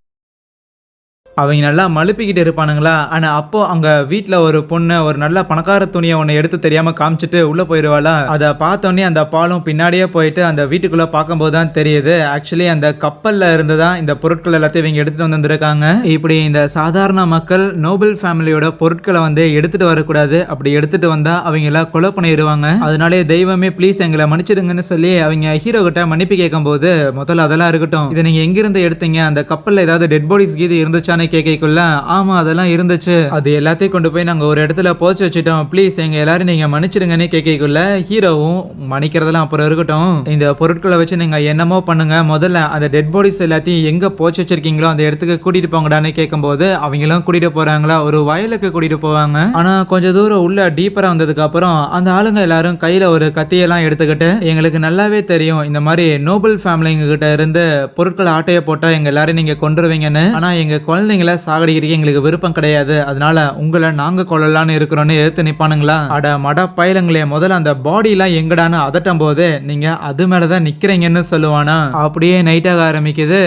அவங்க நல்லா மழுப்பிக்கிட்டு இருப்பானுங்களா. ஆனா அப்போ அங்க வீட்டுல ஒரு பொண்ணு ஒரு நல்ல பணக்கார துணியை ஒண்ணு எடுத்து தெரியாம காமிச்சிட்டு உள்ள போயிருவாளா. அதை பார்த்தோன்னே அந்த பாலும் பின்னாடியே போயிட்டு அந்த வீட்டுக்குள்ள பார்க்கும்போது தான் தெரியுது ஆக்சுவலி அந்த கப்பல்ல இருந்துதான் இந்த பொருட்கள் எல்லாத்தையும் இவங்க எடுத்துட்டு வந்திருக்காங்க. இப்படி இந்த சாதாரண மக்கள் நோபல் ஃபேமிலியோட பொருட்களை வந்து எடுத்துட்டு வரக்கூடாது. அப்படி எடுத்துட்டு வந்தா அவங்க எல்லாம் கொலை பண்ணிடுவாங்க. அதனாலே தெய்வமே ப்ளீஸ் எங்களை மன்னிச்சிடுங்கன்னு சொல்லி அவங்க ஹீரோ கிட்ட மன்னிப்பு கேட்கும் போது, முதல்ல அதெல்லாம் இருக்கட்டும், இதை நீங்க எங்கிருந்து எடுத்தீங்க, அந்த கப்பல்ல ஏதாவது டெட் பாடிஸ் கீது இருந்துச்சானே கேட்கக்குள்ள, ஆமா அதெல்லாம் இருந்துச்சு, அது எல்லாத்தையும் கொண்டு போய் நாங்க ஒரு இடத்துல போச்சு வச்சுட்டோம், ப்ளீஸ் எங்க எல்லாரும் நீங்க மன்னிச்சிடுங்கன்னு கேட்கக்குள்ள ஹீரோவும் மன்னிக்கிறதெல்லாம் அப்புறம் இருக்கட்டும், இந்த பொருட்களை வச்சு நீங்க என்னமோ பண்ணுங்க, முதல்ல அந்த டெட் பாடிஸ் எல்லாத்தையும் எங்க போச்சு வச்சிருக்கீங்களோ அந்த இடத்துக்கு கூட்டிட்டு போங்கடான்னு கேட்கும்போது அவங்களும் கூட்டிட்டு போறாங்களா. ஒரு வயலுக்கு கூட்டிட்டு போவாங்க. ஆனா கொஞ்ச தூரம் உள்ள டீப்பரா வந்ததுக்கு அப்புறம் அந்த ஆளுங்க எல்லாரும் கையில ஒரு கத்தியெல்லாம் எடுத்துக்கிட்டு, எங்களுக்கு நல்லாவே தெரியும் இந்த மாதிரி நோபல் ஃபேமிலிங்க கிட்ட இருந்து பொருட்களை ஆட்டைய போட்டா எங்க எல்லாரும் நீங்க கொண்டுருவீங்கன்னு, ஆனா எங்க குழந்தைங்களை சாகடிக்கிறீங்க எங்களுக்கு விருப்பம் கிடையாது, அதனால உங்களை நாங்க கொள்ளலான்னு இருக்கிறோன்னு எடுத்து நிப்பானுங்களா. அட மட பயிலங்களே, முதல்ல அந்த பாடி எல்லாம் எங்கடான்னு அதட்டும் போது நீங்க அது மேலதான் நிக்கிறீங்கன்னு சொல்லுவானா. அப்படியே நைட்டாக ஆரம்பிக்குது.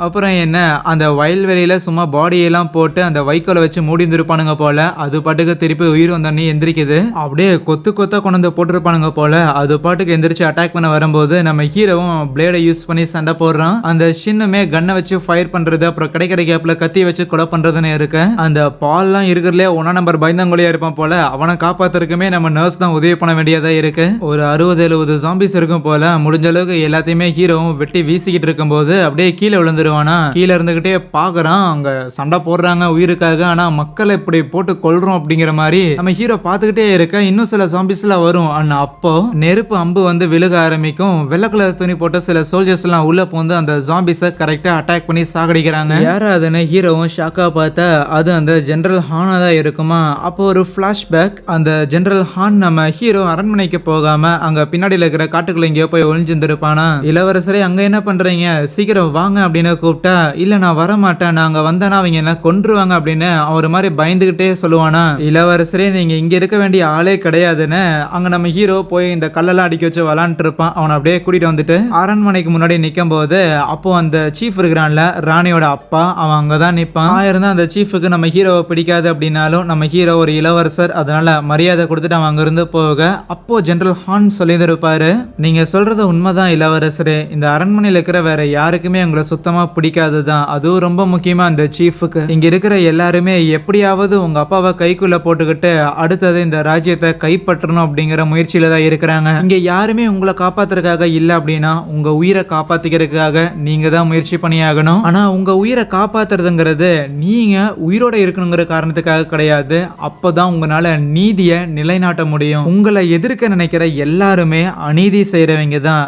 அப்புறம் என்ன, அந்த வயல்வெளியில சும்மா பாடியெல்லாம் போட்டு அந்த வைக்கோலை வச்சு மூடிந்திருப்பானுங்க போல. அது பாட்டுக்கு திருப்பி உயிர் வந்தோடனே எந்திரிக்குது. அப்படியே கொத்து கொத்தா கொண்டு போட்டிருப்பானுங்க போல. அது பாட்டுக்கு எந்திரிச்சு அட்டாக் பண்ண வரும்போது நம்ம ஹீரோவும் பிளேடை யூஸ் பண்ணி சண்டை போடுறான். அந்த சின்னமே கண்ணை வச்சு ஃபயர் பண்றது, அப்புறம் கிடைக்கிற கேப்ல கத்தி வச்சு கொலை பண்றதுன்னு இருக்கு. அந்த பால்லாம் இருக்கிறதுலே 1 நம்பர் பயந்தங்கொழியா இருப்பான் போல. அவனை காப்பாத்துறதுக்குமே நம்ம நர்ஸ் தான் உதவி பண்ண வேண்டியதா இருக்கு. ஒரு 60-70 ஜாம்பிஸ் இருக்கும் போல. முடிஞ்ச அளவுக்கு எல்லாத்தையுமே ஹீரோவும் வெட்டி வீசிக்கிட்டு இருக்கும் போது அப்படியே கீழே விழுந்துருவானா. கீழே இருந்துகிட்டே பாக்குறான், அங்க சண்டை போடுறாங்க உயிருக்காக. ஆனா மக்களை இப்படி போட்டு கொல்றோம் அப்படிங்கிற மாதிரி நம்ம ஹீரோ பாத்துக்கிட்டே இருக்க. இன்னும் சில ஜாம்பிஸ் எல்லாம் வரும். ஆனா அப்போ நெருப்பு அம்பு வந்து விழுக ஆரம்பிக்கும். வெள்ளை கலர் துணி போட்ட சில சோல்ஜர்ஸ் எல்லாம் உள்ள போந்து அந்த ஜாம்பிஸை கரெக்டா அட்டாக் பண்ணி சாகடிக்கிறாங்க. யாராதுன்னு ஹீரோவும் ஷாக்கா பார்த்தா அது அந்த ஜெனரல் ஹானா தான் இருக்குமா. அப்போ ஒரு பிளாஷ்பேக், அந்த ஜெனரல் ஹான் நம்ம ஹீரோ அரண்மனைக்கு போகாம அங்க பின்னாடியில் இருக்கிற காட்டுக்குள்ள எங்கேயோ போய் ஒளிஞ்சிருப்பானா. இளவரசரே அங்க என்ன பண்றீங்க, சீக்கிரம் வாங்க அப்படின்னு கூப்பிட்டா, இல்ல நான் வர மாட்டேன், நாங்க வந்தேன்னா அவங்க என்ன கொன்றுவாங்க அப்படின்னு அவர் மாதிரி பயந்துகிட்டே சொல்லுவானா. இளவரசரே நீங்க இங்க இருக்க வேண்டிய ஆளே கிடையாதுன்னு அங்க நம்ம ஹீரோ போய் இந்த கல்லெல்லாம் அடிக்க வச்சு விளாண்டு இருப்பான். அவனை அப்படியே கூட்டிட்டு வந்துட்டு அரண்மனைக்கு முன்னாடி நிற்கும் போது அப்போ அந்த சீஃப் இருக்கிறான்ல, ராணியோட அப்பா, அவன் அங்கதான் நிப்பான். ஆயிருந்தா அந்த சீஃபுக்கு நம்ம ஹீரோவை பிடிக்காது அப்படின்னாலும் நம்ம ஹீரோ ஒரு இளவரசர், அதனால மரியாதை கொடுத்துட்டு அவன் அங்கிருந்து போக அப்போ ஜெனரல் ஹான் சொல்லியிருப்பாரு, நீங்க சொல்றது உண்மைதான் இளவரசரே, இந்த அரண்மனையில் இருக்கிற வேற யாருக்குமே உங்களை சுத்தமா பிடிக்காதுதான், அதுவும் ரொம்ப முக்கியமா அந்த சீஃபுக்கு. இங்க இருக்கிற எல்லாருமே எப்படியாவது உங்க அப்பாவை கைக்குள்ள போட்டுக்கிட்டு அடுத்தது இந்த ராஜ்யத்தை கைப்பற்றணும் அப்படிங்கிற முயற்சியில தான் இருக்கிறாங்க. இங்க யாருமே உங்களை காப்பாத்துறதுக்காக இல்ல அப்படின்னா உங்க உயிரை காப்பாத்திக்கிறதுக்காக நீங்க தான் முயற்சி பண்ணியாகணும். ஆனா உங்க உயிரை காப்பாத்துறதுங்கிறது நீங்க உயிரோட இருக்கணுங்கிற காரணத்துக்காக கிடையாது. அப்பதான் உங்களால நீதியை நிலைநாட்ட முடியும். உங்களை எதிர்க்க நினைக்கிற எல்லாருமே அநீதி செய்யறவங்க தான்.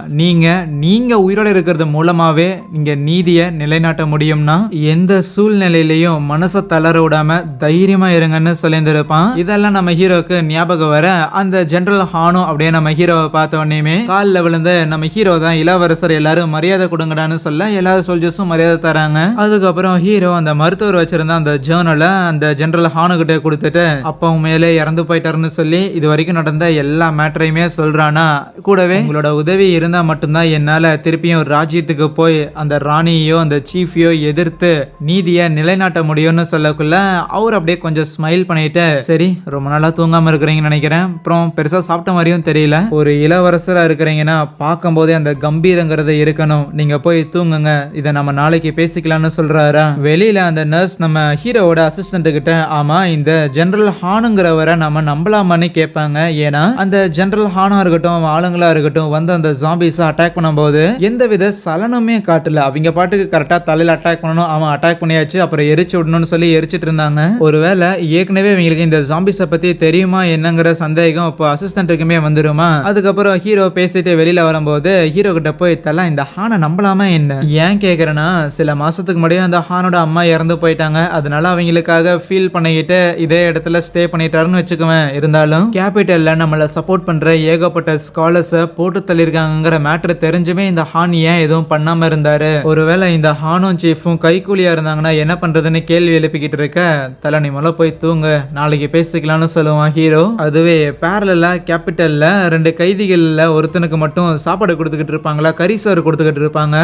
நீங்க உயிரோட இருக்கிறது மூலமாவே நீங்க நீதியை நிலைநாட்ட முடியும்னா எந்த சூழ்நிலையிலையும் மனசை தளர விடாம தைரியமா இருங்கன்னு சொல்லியிருந்திருப்பான். இதெல்லாம் நம்ம ஹீரோக்கு ஞாபகம் வர அந்த ஜெனரல் ஹானோ அப்படியே நம்ம ஹீரோவை பார்த்த உடனே காலில் விழுந்து நம்ம ஹீரோ தான் இளவரசர், எல்லாரும் மரியாதை கொடுங்கடான்னு சொல்ல எல்லா சோல்ஜர்ஸும் மரியாதை தராங்க. அதுக்கப்புறம் ஹீரோ அந்த மருத்துவர் வச்சிருந்த அந்த ஜேர்னலை அந்த ஜெனரல் ஹானு கிட்ட கொடுத்துட்டு அப்பா உண்மையிலே இறந்து போயிட்டாருன்னு சொல்லி இது வரைக்கும் நடந்த எல்லா மேட்டரையுமே சொல்றானா. கூடவே உங்களோட உதவி இருந்தா மட்டும்தான் என்னால திருப்பியும் ராஜ்யத்துக்கு போய் அந்த ராணியோ அந்த சீஃபையோ எதிர்த்து நீதியை நிலைநாட்ட முடியும்னு சொல்லக்குள்ள அவர் அப்படியே கொஞ்சம் ஸ்மைல் பண்ணிட்டு, சரி ரொம்ப நாளா தூங்காம இருக்கிறீங்கன்னு நினைக்கிறேன், அப்புறம் பெருசா சாப்பிட்ட மாதிரியும் தெரியல, ஒரு இளவரசரா இருக்கிறீங்கன்னா பார்க்கும் போதே அந்த கம்பீரங்கிறத இருக்கணும், நீங்க போய் தூங்குங்க, இதை நம்ம நாளைக்கு பேசிக்கலாம்னு சொல்றாரா. வெளியில அந்த நர்ஸ் நம்ம ஹீரோவோட அசிஸ்டன்ட் கிட்ட, ஆமா இந்த ஜெனரல் ஹானுங்கிறவரை நம்ம நம்பலாமான்னு கேட்பாங்க. ஏன்னா அந்த ஜெனரல் ஹானா இருக்கட்டும் ஆளுங்களா இருக்கட்டும் வந்து அந்த ஜாம்பிஸை அட்டாக் பண்ணும்போது எந்தவித சலனமே காட்டல. அவங்க பாட்டுக்கு கரெக்டா தலையில அட்டாக் பண்ணணும், அவன் அட்டாக் பண்ணியாச்சு, அப்புறம் எரிச்சு விடணும்னு சொல்லி எரிச்சிட்டு இருந்தாங்க. ஒருவேளை ஏற்கனவே இவங்களுக்கு இந்த ஜாம்பிஸை பத்தி தெரியுமா என்னங்கிற சந்தேகம் இப்போ அசிஸ்டன்ட்டுக்குமே வந்துருமா. அதுக்கப்புறம் ஹீரோ பேசிட்டு வெளியில வரும்போது ஹீரோ கிட்ட போய் தல இந்த ஹானை நம்பலாமா என்ன, ஏன் கேக்குறேன்னா சில மாசத்துக்கு முன்னாடி அந்த ஹானோட அம்மா இறந்து இறந்து போயிட்டாங்க. அதனால அவங்களுக்காக ஃபீல் பண்ணிக்கிட்டு இதே இடத்துல ஸ்டே பண்ணிட்டாருன்னு வச்சுக்குவேன். இருந்தாலும் கேபிட்டல்ல நம்மள சப்போர்ட் பண்ற ஏகப்பட்ட ஸ்காலர்ஸை போட்டு தள்ளியிருக்காங்கிற மேட்ரு தெரிஞ்சுமே இந்த ஹான் ஏன் எதுவும் பண்ணாம இருந்தாரு? ஒருவேளை இந்த ஹானும் சீஃபும் கைக்கூலியா இருந்தாங்கன்னா என்ன பண்றதுன்னு கேள்வி எழுப்பிக்கிட்டு இருக்க, தலை நீ முதல்ல போய் தூங்க, நாளைக்கு பேசிக்கலாம்னு சொல்லுவான் ஹீரோ. அதுவே பேரலா கேபிட்டல்ல 2 கைதிகள்ல ஒருத்தனுக்கு மட்டும் சாப்பாடு கொடுத்துக்கிட்டு இருப்பாங்களா, கறி சோறு கொடுத்துக்கிட்டு இருப்பாங்க.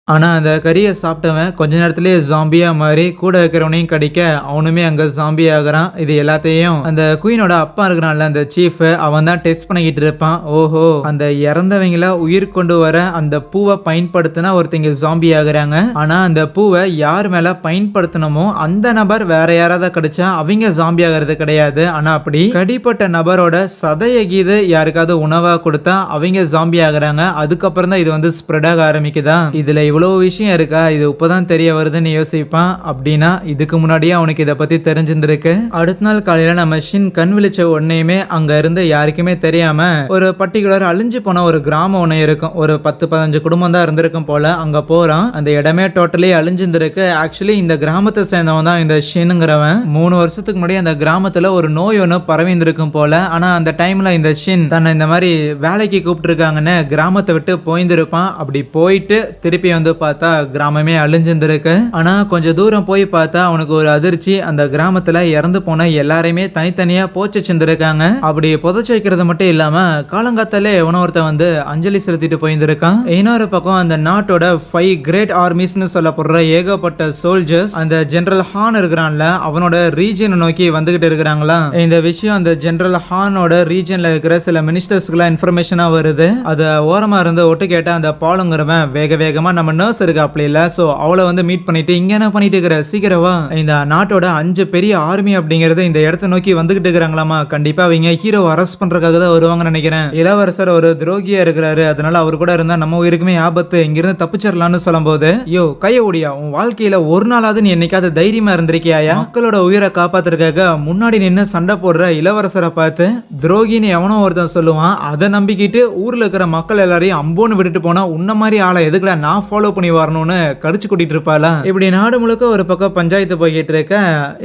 ஆனா அந்த கறியை சாப்பிட்டவன் கொஞ்ச நேரத்திலேயே ஜாம்பியா மாறி கூட இருக்கிறவனையும் கடிக்க அவனுமே அங்க ஜாம்பி ஆகுறான். இது எல்லாத்தையும் அந்த குயினோட அப்பா இருக்கிறான்ல அந்த சீஃப், அவன் தான் டெஸ்ட் பண்ணிக்கிட்டு இருப்பான். ஓஹோ, அந்த இறந்தவங்கள உயிர் கொண்டு வர அந்த பூவை பயன்படுத்தினா ஒருத்தங்க ஜாம்பி ஆகுறாங்க. ஆனா அந்த பூவை யார் மேல பயன்படுத்தணுமோ அந்த நபர் வேற யாராவது கடிச்சா அவங்க ஜாம்பி ஆகிறது கிடையாது. ஆனா அப்படி கடிப்பட்ட நபரோட சதைய கீது யாருக்காவது உணவா கொடுத்தா அவங்க ஜாம்பி ஆகுறாங்க. அதுக்கப்புறம் தான் இது வந்து ஸ்ப்ரெட் ஆக ஆரம்பிக்குதா. இதுல இவ்வளோ விஷயம் இருக்கா, இது இப்பதான் தெரிய வருதுன்னு யோசிப்பான். அப்படின்னா இதுக்கு முன்னாடியே அவனுக்கு இதை பத்தி தெரிஞ்சிருந்திருக்கு. அடுத்த நாள் காலையில நம்ம ஷின் கண் விழிச்ச உடனேயுமே அங்க இருந்து யாருக்குமே தெரியாம ஒரு பர்டிகுலர் அழிஞ்சு போன ஒரு கிராமம் ஒண்ணு இருக்கும். ஒரு 10-15 குடும்பம் தான் இருந்திருக்கும் போல. அங்க போறான். அந்த இடமே டோட்டலி அழிஞ்சிருந்திருக்கு. ஆக்சுவலி இந்த கிராமத்தை சேர்ந்தவன் தான் இந்த ஷின்ங்கிறவன். 3 வருஷத்துக்கு முன்னாடி அந்த கிராமத்துல ஒரு நோய் ஒன்று பரவிந்திருக்கும் போல. ஆனா அந்த டைம்ல இந்த ஷின் தன்னை இந்த மாதிரி வேலைக்கு கூப்பிட்டு இருக்காங்கன்னு கிராமத்தை விட்டு போயிருப்பான். அப்படி போயிட்டு திருப்பி வந்து பார்த்தா கிராமமே அழிஞ்சிருந்திருக்கு. ஆனா கொஞ்சம் தூரம் போய் பார்த்தா அவனுக்கு ஒரு அதிர்ச்சி. அந்த கிராமத்துல இறந்து போன எல்லாரையுமே தனித்தனியா போச்சு செஞ்சிருக்காங்க. அப்படி புதைச்சு வைக்கிறது மட்டும் இல்லாம காலங்காத்தாலே ஒருத்த வந்து அஞ்சலி செலுத்திட்டு போயிருந்திருக்கான். இன்னொரு பக்கம் அந்த நாட்டோட 5 கிரேட் ஆர்மிஸ்னு சொல்லப்படுற ஏகப்பட்ட சோல்ஜர்ஸ் அந்த ஜெனரல் ஹான் இருக்கிறான்ல அவனோட ரீஜனை நோக்கி வந்துகிட்டு இருக்கிறாங்களா. இந்த விஷயம் அந்த ஜெனரல் ஹானோட ரீஜன்ல இருக்கிற சில மினிஸ்டர்ஸ்க்குலாம் இன்ஃபர்மேஷனா வருது. அத ஓரமா இருந்து ஒட்டு கேட்ட அந்த பாலுங்கிறவன் வேக வேகமா நம்ம நர்ஸ் இருக்கா அப்படி இல்ல, சோ அவளை வந்து மீட் பண்ணிட்டு இங்க என்ன பண்ணிட்டு இருக்கிற, சீக்கிரவா, இந்த நாட்டோட 5 பெரிய ஆர்மி அப்படிங்கறது இந்த இடத்தை நோக்கி வந்துகிட்டு இருக்கிறாங்களாமா. கண்டிப்பா அவங்க ஹீரோவை அரெஸ்ட் பண்றதுக்காக தான் வருவாங்கன்னு நினைக்கிறேன். இளவரசர் ஒரு துரோகியா இருக்கிறாரு, அதனால அவர் கூட இருந்தா நம்ம உயிருக்குமே ஆபத்து, இங்கிருந்து தப்பிச்சிடலாம்னு சொல்லும் போது, யோ கைய ஓடியா, உன் வாழ்க்கையில ஒரு நாளாவது நீ என்னைக்காவது தைரியமா இருந்திருக்கியா? மக்களோட உயிரை காப்பாத்துறதுக்காக முன்னாடி நின்று சண்டை போடுற இளவரசரை பார்த்து துரோகின்னு எவனோ ஒருத்தன் சொல்லுவான். அதை நம்பிக்கிட்டு ஊர்ல இருக்கிற மக்கள் எல்லாரையும் அம்போன்னு விட்டுட்டு போனா உன்ன மாதிரி ஆளை எதுக்குல நான் ஃபாலோ பண்ணி வரணும்னு கடிச்சு கூட்டிட்டு இருப்பாளா. இப்படி நாடு முழுக்க ஒரு பக்கம் பஞ்சாயத்து போய்கிட்டு இருக்க,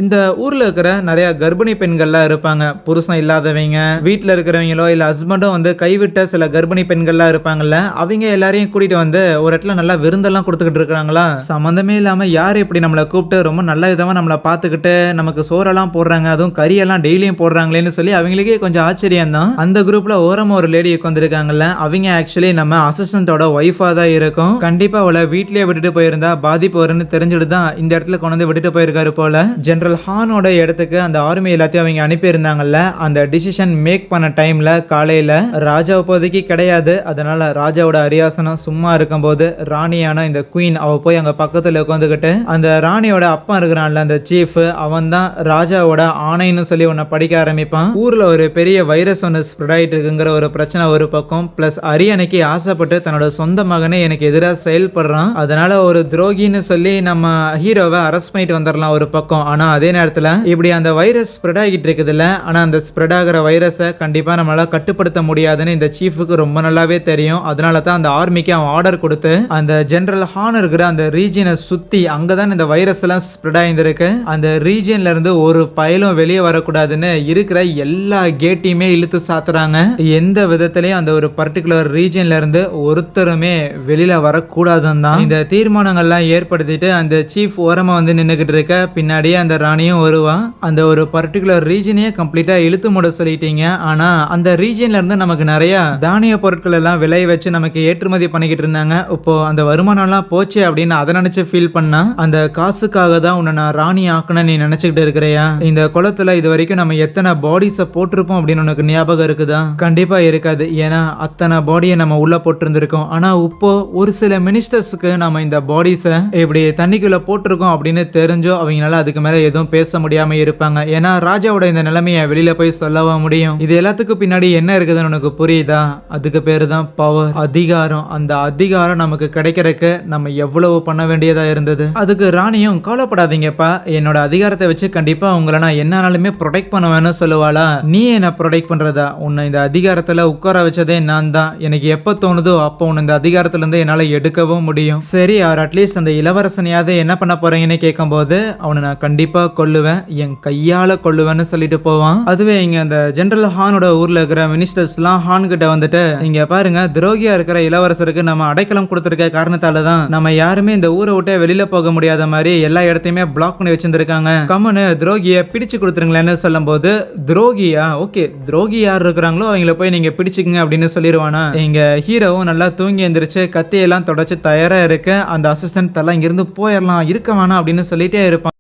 இந்த ஊர்ல இருக்கிற நிறைய கர்ப்பிணி பெண்கள்லாம் இருப்பாங்க. புருஷன் இல்லாதவங்க, வீட்டுல இருக்கிறவங்களோ இல்ல ஹஸ்பண்டும் வந்து கைவிட்ட சில கர்ப்பிணி பெண்கள்லாம் இருப்பாங்கல்ல, அவங்க எல்லாரையும் கூட்டிட்டு வந்து ஒரு இடத்துல நல்லா விருந்தெல்லாம் கொடுத்துக்கிட்டு இருக்காங்களா. சம்பந்தமே இல்லாம யார் இப்படி நம்மளை கூப்பிட்டு ரொம்ப நல்ல விதமா நம்மளை பார்த்துக்கிட்டு நமக்கு சோறெல்லாம் போடுறாங்க, அதுவும் கறியெல்லாம் டெய்லியும் போடுறாங்களேன்னு சொல்லி அவங்களுக்கே கொஞ்சம் ஆச்சரியம் தான். அந்த குரூப்ல ஓரமா ஒரு லேடி உட்காந்துருக்காங்கல்ல, அவங்க ஆக்சுவலி நம்ம அசிஸ்டன்டோட ஒய்ஃபா தான் இருக்கும். கண்டிப்பா அவளை வீட்லயே விட்டுட்டு போயிருந்தா பாதிப்பு வரும்னு தெரிஞ்சுட்டு தான் இந்த இடத்துல கொண்டு விட்டுட்டு போயிருக்காரு போல. ஜெனரல் ஹானோட இடத்துக்கு அந்த ஆர்மி எல்லாத்தையும் அவங்க அனுப்பி இருந்தாங்கல்ல, அந்த டிசிஷன் மேக் பண்ண டைம்ல காலையில ராஜா இப்போதைக்கு கிடையாது. அதனால ராஜாவோட அரியாசனம் சும்மா இருக்கும் போது ராணியான இந்த குயின் அவ போய் அங்க பக்கத்துல உட்காந்துக்கிட்டு அந்த ராணியோட அப்பா இருக்கிறான்ல அந்த சீஃப், அவன் தான் ராஜாவோட ஆணைன்னு சொல்லி ஒன்ன படிக்க ஆரம்பிப்பான். ஊர்ல ஒரு பெரிய வைரஸ் ஒன்று ஸ்ப்ரெட் ஆயிட்டு இருக்குங்கிற ஒரு பிரச்சனை ஒரு பக்கம், பிளஸ் அரியணைக்கு ஆசைப்பட்டு தன்னோட சொந்த மகனே எனக்கு எதிராக செயல்படுறான், அதனால ஒரு துரோகின்னு சொல்லி நம்ம ஹீரோவை அரெஸ்ட் பண்ணிட்டு வந்துடலாம் ஒரு பக்கம். ஆனா அதே நேரத்துல இப்படி அந்த வைரஸ் ஸ்ப்ரெட் ஆகிட்டு இருக்குதுல்ல, ஆனா அந்த ஸ்ப்ரெட் ஆகிற வைரஸை கண்டிப்பா நம்மளால கட்டுப்படுத்த முடியாதுன்னு இந்த சீஃபுக்கு ரொம்ப நல்லாவே தெரியும். அதனால தான் அந்த ஆர்மிக்கு அவன் ஆர்டர் கொடுத்து அந்த ஜெனரல் ஹான் இருக்கிற அந்த ரீஜனை சுத்தி அங்கதான் இந்த வைரஸ் எல்லாம் ஸ்ப்ரெட் ஆகிருக்கு. அந்த ரீஜன்ல இருந்து ஒரு பயலும் வெளியே வரக்கூடாதுன்னு இருக்கிற எல்லா கேட்டையுமே இழுத்து சாத்துறாங்க. எந்த விதத்திலையும் அந்த ஒரு பர்டிகுலர் ரீஜன்ல இருந்து ஒருத்தருமே வெளியில வரக்கூடாதுன்னு தான் இந்த தீர்மானங்கள்லாம் ஏற்படுத்திட்டு அந்த சீஃப் ஓரமா வந்து நின்னுகிட்டு இருக்க. பின்னாடியே அந்த ராணியும் வருவா. அந்த ஒரு பர்டிகுலர் ரீஜனையே கம்ப்ளீட்டா இழுத்து மூட சொல்லிட்டீங்க. ஆனா அந்த ரீஜன்ல இருந்து நமக்கு நிறைய தானிய பொருட்கள் எல்லாம் விளைய வச்சு நமக்கு ஏற்றுமதி பண்ணிக்கிட்டு இருந்தாங்க. இப்போ அந்த வருமானம் எல்லாம் போச்சு அப்படின்னு அதை நினைச்சு ஃபீல் பண்ணா, அந்த காசுக்காக தான் உன்னை நான் ராணி ஆக்கணும் நீ நினைச்சுக்கிட்டு இருக்கிறையா? இந்த குளத்துல இது வரைக்கும் நம்ம எத்தனை பாடிஸை போட்டிருப்போம் அப்படின்னு உனக்கு ஞாபகம் இருக்குதா? கண்டிப்பா இருக்காது, ஏன்னா அத்தனை பாடியை நம்ம உள்ள போட்டிருந்திருக்கோம். ஆனா இப்போ ஒரு சில மினிஸ்டர்ஸுக்கு நம்ம இந்த பாடிஸை இப்படி தண்ணிக்குள்ள போட்டிருக்கோம் அப்படின்னு தெரிஞ்சோ அவங்களால அதுக்கு மேல எதுவும் பேச முடியாம இருப்பாங்க. ஏன்னா ராஜாவோட இந்த நிலைமையை வெளியில போய் சொல்லவா முடியும்? இது எல்லாத்துக்கும் பின்னாடி என்ன இருக்குதுன்னு உனக்கு புரியுதா? அதுக்கு பேரு தான் பவர், அதிகாரம். அந்த அதிகாரம் நமக்கு கிடைக்கிறதுக்கு நம்ம எவ்வளவு பண்ண வேண்டியதா இருந்தது. அதுக்கு ராணியும் கவலைப்படாதீங்கப்பா, என்னோட அதிகாரத்தை வச்சு கண்டிப்பா உங்களை நான் என்னாலுமே ப்ரொடெக்ட் பண்ணுவேன்னு சொல்லுவாளா. நீ என்ன ப்ரொடெக்ட் பண்றதா? உன்னை இந்த அதிகாரத்துல உட்கார வச்சதே நான் தான். எனக்கு எப்ப தோணுதோ அப்போ உன்னை இந்த அதிகாரத்துல இருந்து என்னால எடுக்கவும் பண்ணவும் முடியும். சரி, அவர் அட்லீஸ்ட் அந்த இளவரசனையாவது என்ன பண்ண போறீங்கன்னு கேட்கும்போது அவனை நான் கண்டிப்பா கொல்லுவேன், என் கையால கொல்லுவேன்னு சொல்லிட்டு போவான். அதுவே இங்க அந்த ஜெனரல் ஹானோட ஊர்ல இருக்கிற மினிஸ்டர்ஸ் எல்லாம் ஹான் கிட்ட வந்துட்டு, இங்க பாருங்க, துரோகியா இருக்கிற இளவரசருக்கு நம்ம அடைக்கலம் கொடுத்திருக்க காரணத்தால தான் நம்ம யாருமே இந்த ஊரை விட்டு வெளியில போக முடியாத மாதிரி எல்லா இடத்தையுமே பிளாக் பண்ணி வச்சிருக்காங்க. கம்மனு துரோகிய பிடிச்சு கொடுத்துருங்களேன்னு சொல்லும் போது, துரோகியா, ஓகே, துரோகி யார் இருக்கிறாங்களோ அவங்கள போய் நீங்க பிடிச்சுக்குங்க அப்படின்னு சொல்லிடுவானா. இங்க ஹீரோவும் நல்லா தூங்கி எந்திரிச்சு கத்தியெல்லாம் தொடச்சு தயாரா இருக்கு. அந்த அசிஸ்டன்ட் தலை இங்கிருந்து போயிடலாம், இருக்க வேணாம் அப்படின்னு சொல்லிட்டே இருப்பான்.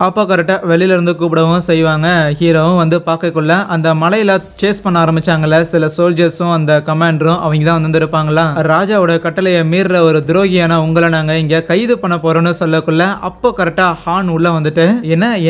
அப்பா கரெக்டாக வெளியிலேருந்து கூப்பிடவும் செய்வாங்க. ஹீரோவும் வந்து பார்க்கக்குள்ள அந்த மலையில் சேஸ் பண்ண ஆரம்பிச்சாங்கல்ல சில சோல்ஜர்ஸும் அந்த கமாண்டரும், அவங்க தான் வந்துருப்பாங்களா. ராஜாவோட கட்டளையை மீற ஒரு துரோகியான உங்களை நாங்கள் இங்கே கைது பண்ண போறோம்னு சொல்லக்குள்ள அப்போ கரெக்டாக ஹான் உள்ள வந்துட்டு,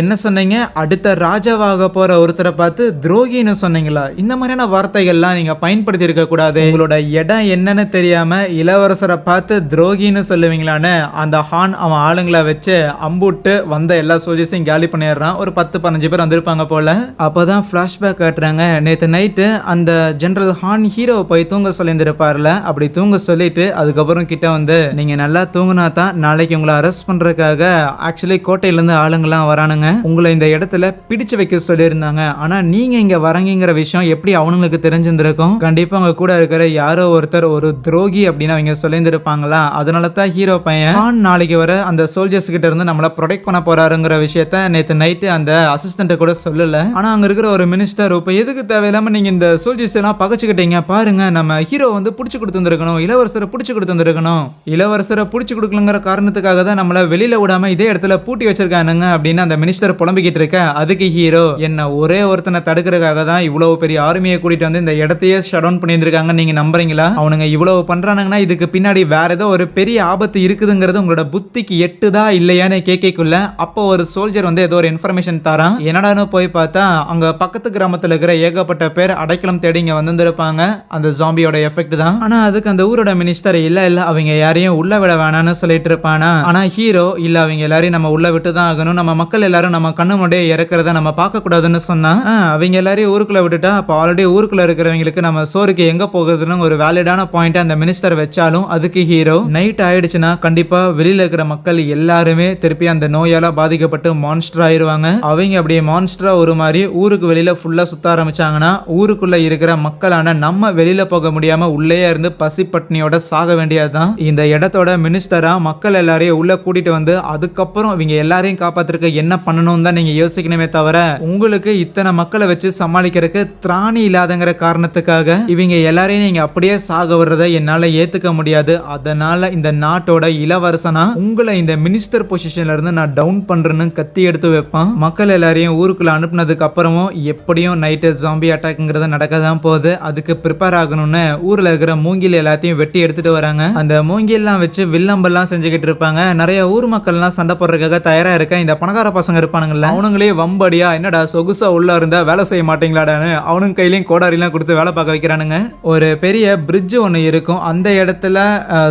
என்ன சொன்னீங்க, அடுத்த ராஜாவாக போற ஒருத்தரை பார்த்து துரோகின்னு சொன்னீங்களா? இந்த மாதிரியான வார்த்தைகள்லாம் நீங்க பயன்படுத்தி இருக்க கூடாது. உங்களோட இடம் என்னன்னு தெரியாம இளவரசரை பார்த்து துரோகின்னு சொல்லுவீங்களான்னு அந்த ஹான் அவன் ஆளுங்களை வச்சு அம்புட்டு வந்த எல்லா காலி பண்ணிடுறான். ஒரு 10-15 பேர் வந்திருப்பாங்க போல. அப்போதான் பிளாஷ்பேக் காட்டுறாங்க. நேற்று நைட்டு அந்த ஜெனரல் ஹான் ஹீரோவை போய் தூங்க சொல்லியிருந்திருப்பார்ல, அப்படி தூங்க சொல்லிட்டு அதுக்கப்புறம் கிட்ட வந்து, நீங்க நல்லா தூங்கினா தான் நாளைக்கு உங்களை அரெஸ்ட் பண்றதுக்காக ஆக்சுவலி கோட்டையிலேருந்து ஆளுங்கெல்லாம் வரானுங்க, உங்களை இந்த இடத்துல பிடிச்சு வைக்க சொல்லியிருந்தாங்க. ஆனா நீங்க இங்க வரங்கிற விஷயம் எப்படி அவனுங்களுக்கு தெரிஞ்சிருந்திருக்கும்? கண்டிப்பா அவங்க கூட இருக்கிற யாரோ ஒருத்தர் ஒரு துரோகி அப்படின்னு அவங்க சொல்லியிருந்திருப்பாங்களா. அதனால தான் ஹீரோ பையன் ஹான் நாளைக்கு வர அந்த சோல்ஜர்ஸ் கிட்ட இருந்து நம்மளை ப்ரொடெக்ட் பண்ண போறாருங்கிற விஷயத்த நேத்து நைட்டு அந்த அசிஸ்டன்ட் கூட சொல்லல. ஆனா அங்க இருக்கிற ஒரு மினிஸ்டர், இப்ப எதுக்கு தேவையில்லாம நீங்க இந்த சோல்ஜர்ஸ் எல்லாம் பகச்சுக்கிட்டீங்க, பாருங்க நம்ம ஹீரோ வந்து புடிச்சு கொடுத்துருக்கணும், இளவரசரை புடிச்சு கொடுத்துருக்கணும், இளவரசரை புடிச்சு கொடுக்கலங்கிற காரணத்துக்காக தான் நம்மள வெளியில விடாம இதே இடத்துல பூட்டி வச்சிருக்கானுங்க அப்படின்னு அந்த மினிஸ்டர் புலம்பிக்கிட்டு இருக்க. அதுக்கு ஹீரோ, என்ன ஒரே ஒருத்தனை தடுக்கிறதுக்காக தான் இவ்வளவு பெரிய ஆர்மியை கூட்டிட்டு வந்து இந்த இடத்தையே ஷட் டவுன் பண்ணியிருக்காங்க, நீங்க நம்புறீங்களா? அவனுங்க இவ்வளவு பண்றானுங்கன்னா இதுக்கு பின்னாடி வேற ஏதோ ஒரு பெரிய ஆபத்து இருக்குதுங்கிறது உங்களோட புத்திக்கு எட்டுதா இல்லையான்னு கேட்கக்குள்ள அப்போ ஒரு சோல்ஜர் வந்து ஏதோ ஒரு இன்ஃபர்மேஷன் தரான். என்னடான்னு போய் பார்த்தா அங்க பக்கத்து கிராமத்துல இருக்கிற ஏகப்பட்ட பேர் அடைக்கலம் தேடி இங்க வந்திருப்பாங்க. அந்த ஜாம்பியோட எஃபெக்ட் தான். ஆனா அதுக்கு அந்த ஊரோட மினிஸ்டர் இல்ல அவங்க யாரையும் உள்ள விட வேணாம்னு சொல்லிட்டு இருப்பானா. ஆனா ஹீரோ இல்ல, அவங்க எல்லாரையும் நம்ம உள்ள விட்டு தான் ஆகணும், நம்ம மக்கள் எல்லாரும் நம்ம கண்ணு முன்னாடியே இறக்குறத நம்ம பார்க்க கூடாதுன்னு சொன்னா, அவங்க எல்லாரையும் ஊருக்குள்ள விட்டுட்டா அப்ப ஆல்ரெடி ஊருக்குள்ள இருக்கிறவங்களுக்கு நம்ம சோறுக்கு எங்க போகுதுன்னு ஒரு வேலிடான பாயிண்ட் அந்த மினிஸ்டர் வச்சாலும் அதுக்கு ஹீரோ, நைட் ஆயிடுச்சுன்னா கண்டிப்பா வெளியில இருக்கிற மக்கள் எல்லாருமே திருப்பி அந்த நோயால பாதிக்கப்பட்டு மான்ஸ்டர் ஆயிருவாங்க. அவங்க அப்படியே மான்ஸ்டரா ஒரு மாதிரி ஊருக்கு வெளியில ஃபுல்லா சுத்த ஆரம்பிச்சாங்கன்னா ஊருக்குள்ள இருக்கிற மக்களான நம்ம வெளியில போக முடியாம உள்ளே இருந்து பசி பட்னியோட சாக வேண்டியதுதான். இந்த இடத்தோட மினிஸ்டரா மக்கள் எல்லாரையும் உள்ள கூட்டிட்டு வந்து அதுக்கப்புறம் இவங்க எல்லாரையும் காப்பாத்திருக்க என்ன பண்ணணும் தான் நீங்க யோசிக்கணுமே தவிர, உங்களுக்கு இத்தனை மக்களை வச்சு சமாளிக்கிறதுக்கு திராணி இல்லாதங்கிற காரணத்துக்காக இவங்க எல்லாரையும் நீங்க அப்படியே சாக வர்றதை என்னால ஏத்துக்க முடியாது. அதனால இந்த நாட்டோட இளவரசனா உங்களை இந்த மினிஸ்டர் பொசிஷன்ல இருந்து நான் டவுன் பண்றேன்னு கத்தி எடுத்து வைப்பான். மக்கள் எல்லாரையும் ஊருக்குள்ள அனுப்புனதுக்கு அப்புறமும் எப்படியும் நைட்டு ஜாம்பி அட்டாக்ங்கிறது நடக்க தான் போகுது. அதுக்கு ப்ரிப்பேர் ஆகணும்னு ஊர்ல இருக்கிற மூங்கில் எல்லாத்தையும் வெட்டி எடுத்துட்டு வராங்க. அந்த மூங்கில்லாம் வச்சு வில்லம்பெல்லாம் செஞ்சுக்கிட்டு இருப்பாங்க. நிறைய ஊர் மக்கள்லாம் சண்டை போடுறதுக்காக தயாரா இருக்க. இந்த பணக்கார பசங்க இருப்பானுங்கல்ல, அவனுங்களே வம்படியா என்னடா சொகுசா உள்ள இருந்தா வேலை செய்ய மாட்டீங்களாடான்னு அவனுங்க கையிலையும் கோடாரிலாம் கொடுத்து வேலை பார்க்க வைக்கிறானுங்க. ஒரு பெரிய பிரிட்ஜ் ஒன்று இருக்கும். அந்த இடத்துல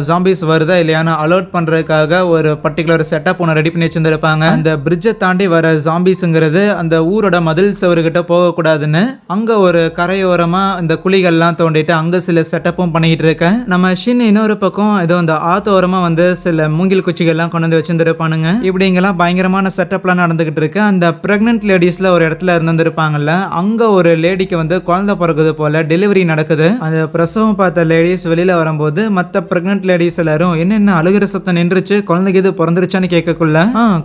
ஜாம்பிஸ் வருதா இல்லையான்னு அலர்ட் பண்றதுக்காக ஒரு பர்டிகுலர் செட்டப் ஒன்று ரெடி பண்ணி வச்சிருந்திருப்பாங்க. அந்த பிரிட்ஜை தாண்டி வர ஜாம்பிஸ்ங்கிறது அந்த ஊரோட மதில் சவர்கிட்ட போகக்கூடாதுன்னு அங்க ஒரு கரையோரமா இந்த குழிகள்லாம் தோண்டிட்டு அங்க சில செட்டப்பும் பண்ணிட்டு இருக்க. நம்ம ஷின் இன்னொரு பக்கம் ஏதோ அந்த ஆத்தோரமா வந்து சில மூங்கில் குச்சிகள்லாம் கொண்டு வந்து வச்சிருந்திருப்பானுங்க. இப்படி இங்கெல்லாம் பயங்கரமான செட்டப்லாம் நடந்துகிட்டு இருக்கு. அந்த பிரெக்னன்ட் லேடிஸ்ல ஒரு இடத்துல இருந்திருப்பாங்கல்ல, அங்க ஒரு லேடிக்கு வந்து குழந்தை பிறகுது போல டெலிவரி நடக்குது. அந்த பிரசவம் பார்த்த லேடிஸ் வெளியில வரும்போது மத்த பிரெக்னன்ட் லேடிஸ் எல்லாரும் என்ன அழுகிற சத்தம் நின்றுச்சு, குழந்தைக்கு இது பிறந்துருச்சான்னு கேட்கக்குள்ள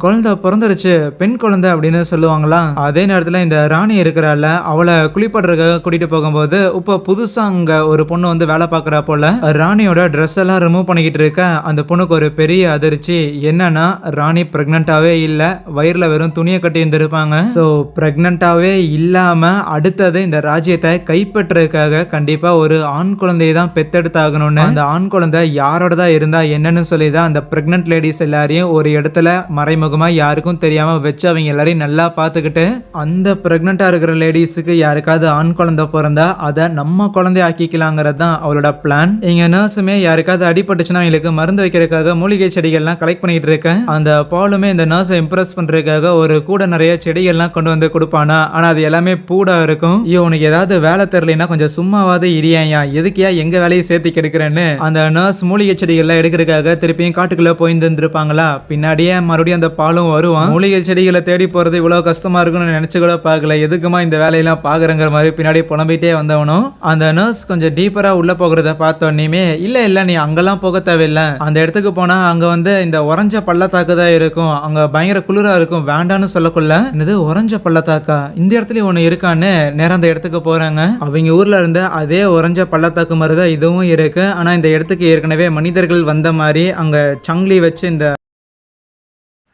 குழந்தை பிறந்துருச்சு, பெண் குழந்தை அப்படின்னு சொல்லுவாங்களா. அதே நேரத்துல இந்த ராணி இருக்கிறாள், அவளை குளிப்படுறதுக்காக கூட்டிட்டு போகும்போது இப்ப புதுசா அங்க ஒரு பொண்ணு வந்து வேலை பார்க்கறா போல. ராணியோட ட்ரெஸ் எல்லாம் ரிமூவ் பண்ணிக்கிட்டு இருக்க. அந்த பொண்ணுக்கு ஒரு பெரிய அதிர்ச்சி. என்னன்னா ராணி பிரெக்னன்டாவே இல்ல, வயிறுல வெறும் துணியை கட்டி இருந்திருப்பாங்க. சோ பிரெக்னன்டாவே இல்லாம அடுத்தது இந்த ராஜ்யத்தை கைப்பற்றதுக்காக கண்டிப்பா ஒரு ஆண் குழந்தையை தான் பெத்தெடுத்தாகணும்னு, அந்த ஆண் குழந்தை யாரோட தான் இருந்தா என்னன்னு சொல்லிதான் அந்த பிரெக்னன்ட் லேடிஸ் எல்லாரையும் ஒரு இடத்துல மறைமுகமா யாருக்கும் தெரியாம வச்சு அவங்க எல்லாரையும் நல்லா பார்த்துக்கிட்டு அந்த பிரெக்னெண்டா இருக்கிற லேடிஸுக்கு யாருக்காவது ஆண் குழந்தை பிறந்தா அதை நம்ம குழந்தை ஆக்கிக்கலாங்கிறது தான் அவளோட பிளான். இங்க நர்ஸுமே யாருக்காவது அடிபட்டுச்சுன்னா அவங்களுக்கு மருந்து வைக்கிறதுக்காக மூலிகை செடிகள்லாம் கலெக்ட் பண்ணிட்டு இருக்கேன். அந்த பாலுமே இந்த நர்ஸை இம்ப்ரெஸ் பண்றதுக்காக ஒரு கூட நிறைய செடிகள்லாம் கொண்டு வந்து கொடுப்பானா, ஆனா அது எல்லாமே பூடா இருக்கும். உனக்கு ஏதாவது வேலை தெரியலனா கொஞ்சம் சும்மாவாது இரியா, எதுக்கியா எங்க வேலையை சேர்த்து கெடுக்கிறேன்னு அந்த நர்ஸ் மூலிகை செடிகள்லாம் எடுக்கிறதுக்காக திருப்பியும் காட்டுக்குள்ள போயிருந்துருப்பாங்களா. பின்னாடியே மறுபடியும் அந்த பாலும் வருவான். மூலிகை செடிகளை தேடி போறது இவ்வளவு கஷ்டமா இருக்கும்னு நினைச்சு கூட பார்க்கல. எதுக்குமா இந்த வேலையெல்லாம் பாக்குறங்கிற மாதிரி பின்னாடி புலம்பிட்டே வந்தவனும் அந்த நர்ஸ் கொஞ்சம் டீப்பரா உள்ள போகிறத பார்த்தோன்னே இல்ல நீ அங்கெல்லாம் போக தேவையில்லை, அந்த இடத்துக்கு போனா அங்க வந்து இந்த உறைஞ்ச பள்ளத்தாக்கு தான் இருக்கும், அங்க பயங்கர குளிரா இருக்கும், வேண்டான்னு சொல்லக்குள்ள என்னது உறைஞ்ச பள்ளத்தாக்கா, இந்த இடத்துல ஒண்ணு இருக்கான்னு நேரம் அந்த இடத்துக்கு போறாங்க. அவங்க ஊர்ல இருந்த அதே உறைஞ்ச பள்ளத்தாக்கு மாதிரிதான் இதுவும் இருக்கு. ஆனா இந்த இடத்துக்கு ஏற்கனவே மனிதர்கள் வந்த மாதிரி அங்க சங்கிலி வச்சு இந்த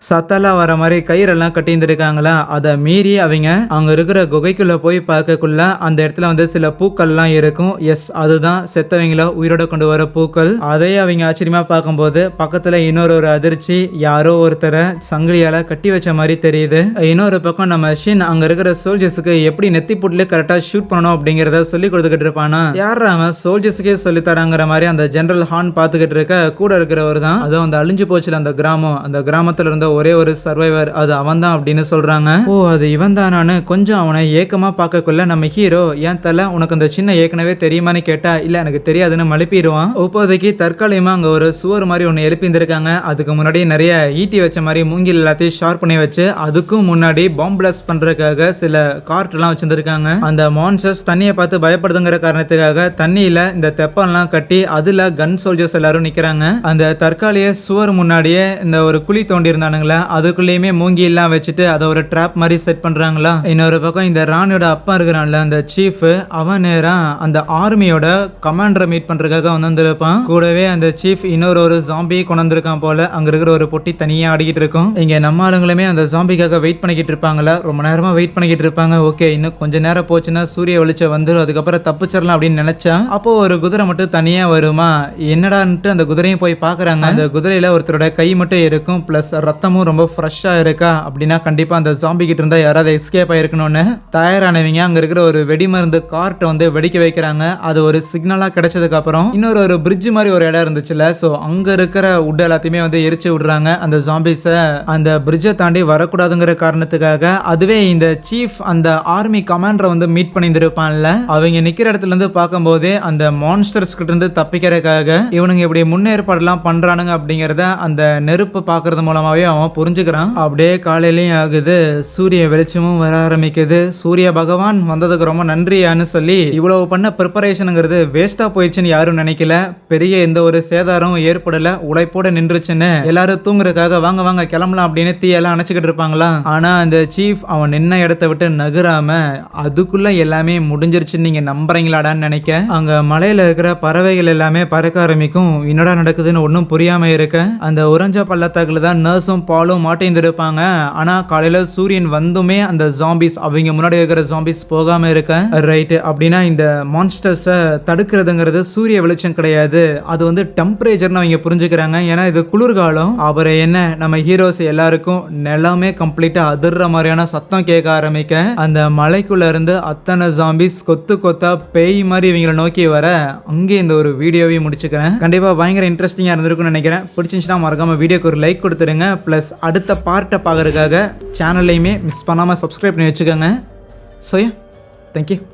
சத்தெல்லாம் வர மாதிரி கயிறெல்லாம் கட்டியிருந்துருக்காங்களா. அதை மீறி அவங்க அங்க இருக்கிற குகைக்குள்ள போய் பார்க்கக்குள்ள அந்த இடத்துல வந்து சில பூக்கள்லாம் இருக்கும். எஸ், அதுதான் செத்தவங்கள உயிரோட கொண்டு வர பூக்கள். அதையே அவங்க ஆச்சரியமா பார்க்கும்போது பக்கத்துல இன்னொரு அதிர்ச்சி, யாரோ ஒருத்தரை சங்கிலியால கட்டி வச்ச மாதிரி தெரியுது. இன்னொரு பக்கம் நம்ம ஷின் அங்க இருக்கிற சோல்ஜர்ஸுக்கு எப்படி நெத்தி புட்ல கரெக்டா ஷூட் பண்ணணும் அப்படிங்கறத சொல்லி கொடுத்துக்கிட்டு இருப்பானா. யாரா அவன் சோல்ஜர்ஸுக்கே சொல்லி தராங்கிற மாதிரி அந்த ஜெனரல் ஹான் பார்த்துக்கிட்டு இருக்க கூட இருக்கிறவர் தான். அதுவும் அந்த அழிஞ்சு போச்சுல அந்த கிராமம், அந்த கிராமத்துல இருந்த ஒரே ஒரு சர்வைவர், அது அவன் தான் அப்படின்னு சொல்றாங்க. ஓ, அது இவன் தானான்னு கொஞ்சம் அவனை ஏக்கமா பார்க்கக்குள்ள நம்ம ஹீரோ ஏன் தல உனக்கு அந்த சின்ன ஏற்கனவே தெரியுமான்னு கேட்டா இல்ல எனக்கு தெரியாதுன்னு மழுப்பிடுவான். இப்போதைக்கு தற்காலிகமா அங்க ஒரு சுவர் மாதிரி ஒன்னு எழுப்பியிருந்திருக்காங்க. அதுக்கு முன்னாடி நிறைய ஈட்டி வச்ச மாதிரி மூங்கில் எல்லாத்தையும் ஷார்ப் பண்ணி வச்சு அதுக்கும் முன்னாடி பாம்பு பிளாஸ்ட் பண்றதுக்காக சில கார்ட் எல்லாம் வச்சிருந்திருக்காங்க. அந்த மான்ஸ்டர்ஸ் தண்ணியை பார்த்து பயப்படுதுங்கிற காரணத்துக்காக தண்ணியில இந்த தெப்பம்லாம் கட்டி அதுல கன் சோல்ஜர்ஸ் எல்லாரும் நிக்கிறாங்க. அந்த தற்காலிக சுவர் முன்னாடியே இந்த ஒரு குழி தோண்டி இருந்தானுங்களா, அதுக்குள்ளேயுமே மூங்கி எல்லாம் வச்சுட்டு அதை ஒரு ட்ராப் மாதிரி செட் பண்றாங்களா. இன்னொரு பக்கம் இந்த ராணியோட அப்பா இருக்கிறான்ல அந்த சீஃப், அவன் நேரா அந்த ஆர்மியோட கமாண்டரை மீட் பண்றதுக்காக வந்திருப்பான். கூடவே அந்த சீஃப் இன்னொரு ஜாம்பி கொண்டு வந்திருக்கான் போல. அங்க இருக்கிற ஒரு பொட்டி தனியா ஆடிக்கிட்டு இருக்கும். இங்க நம்ம ஆளுங்களுமே அந்த ஜாம்பிக்காக வெயிட் பண்ணிக்கிட்டு இருப்பாங்களா, ரொம்ப நேரமா வெயிட் பண்ணிக்கிட்டு இருப்பாங்க. ஓகே, இன்னும் கொஞ்ச நேரம் போச்சுன்னா சூரிய வெளிச்சம் வந்துடும், அதுக்கப்புறம் தப்பிச்சிடலாம் அப்படின்னு நினைச்சா அப்போ ஒரு குதிரை மட்டும் தனியா வருமா. என்னடான்ட்டு அந்த குதிரையும் போய் பாக்குறாங்க. அந்த குதிரையில ஒருத்தரோட கை மட்டும் இருக்கும், பிளஸ் ரத்தமும் ரொம்ப ஃப்ரெஷ்ஷா இருக்கா. அப்படின்னா கண்டிப்பா அந்த ஜாம்பி கிட்ட இருந்தா யாராவது எஸ்கேப் ஆயிருக்கணும்னு தயாரானவங்க அங்க இருக்கிற ஒரு வெடிமருந்து கார்ட்டை வந்து வெடிக்க வைக்கிறாங்க. அது ஒரு சிக்னலா கிடைச்சதுக்கு அப்புறம் இன்னொரு பிரிட்ஜ் மாதிரி ஒரு இடம் இருந்துச்சுல, சோ அங்க இருக்கிற உட் எல்லாத்தையுமே வந்து எரிச்சு விடுறாங்க. அந்த ஜாம்பிஸ அந்த பிரிட்ஜை தாண்டி வரக்கூடாதுங்கிற காரணத்துக்காக. அதுவே இந்த சீஃப் அந்த ஆர்மி கமாண்டரை வந்து மீட் பண்ணியிருப்பான்ல, அவங்க நிக்கிற இடத்துல இருந்து பார்க்கும்போதே அந்த மான்ஸ்டர்ஸ் கிட்ட இருந்து தப்பிக்கிறதுக்காக இவனுங்க இப்படி முன்னேற்பாடுலாம் பண்றானுங்க அப்படிங்கறத அந்த நெருப்பு பாக்குறது மூலமாவே அவன் புரிஞ்சுக்கிறான். அப்படியே காலையிலயும் ஆகுது, சூரிய வெளிச்சமும் வர ஆரம்பிக்குது. சூரிய பகவான் வந்ததுக்கு ரொம்ப நன்றியான்னு சொல்லி இவ்வளவு பண்ண ப்ரிப்பரேஷனுங்கிறது வேஸ்டா போயிடுச்சுன்னு யாரும் நினைக்கல. பெரிய எந்த ஒரு சேதாரம் ஏற்படல, உழைப்போட நின்றுச்சுன்னு எல்லாரும் தூங்குறதுக்காக வாங்க வாங்க கிளம்பலாம் அப்படின்னு தீயெல்லாம் அணைச்சுக்கிட்டு இருப்பாங்களா. ஆனா அந்த சீஃப் அவன் நின்ன இடத்த விட்டு நகராம அதுக்குள்ள எல்லாமே முடிஞ்சிருச்சுன்னு நீங்க நம்புறீங்களாடான்னு நினைக்க அங்க மலையில இருக்கிற பறவைகள் எல்லாமே பறக்க ஆரம்பிக்கும். என்னடா நடக்குதுன்னு ஒன்னும் புரியாம இருக்க அந்த உறைஞ்ச பள்ளத்தாக்குல தான் நர்ஸும் பாலும் மாட்டேந்திருப்பாங்க. ஆனா காலையில சூரியன் வந்துமே அந்த ஜாம்பிஸ் அவங்க முன்னாடி இருக்கிற ஜாம்பிஸ் போகாம இருக்க ரைட். அப்படின்னா இந்த மான்ஸ்டர்ஸை தடுக்கிறதுங்கிறது சூரிய வெளிச்சம் கிடையாது, அது வந்து டெம்பரேச்சர்னு அவங்க புரிஞ்சுக்கிறாங்க. ஏன்னா இது குளிர்காலம். அப்புறம் என்ன, நம்ம ஹீரோஸ் எல்லாருக்கும் நிலமே கம்ப்ளீட்டா அதிர்ற மாதிரியான சத்தம் கேட்க ஆரம்பிக்க அந்த மலைக்குள்ள இருந்து அத்தனை ஜாம்பிஸ் கொத்து கொத்தா பேய் மாதிரி இவங்களை நோக்கி வர அங்கே இந்த ஒரு வீடியோவையும் முடிச்சுக்கிறேன். கண்டிப்பா பயங்கர இன்ட்ரெஸ்டிங்கா இருந்திருக்கும்னு நினைக்கிறேன். பிடிச்சிருந்துச்சுன்னா மறக்காம வீடியோக்கு ஒரு லைக் கொடுத்துருங்க. ப்ளஸ் அடுத்த பார்ட்டை பார்க்கறதுக்காக சேனல்லையுமே மிஸ் பண்ணாமல் சப்ஸ்கிரைப் பண்ணி வச்சுக்கோங்க. So thank you.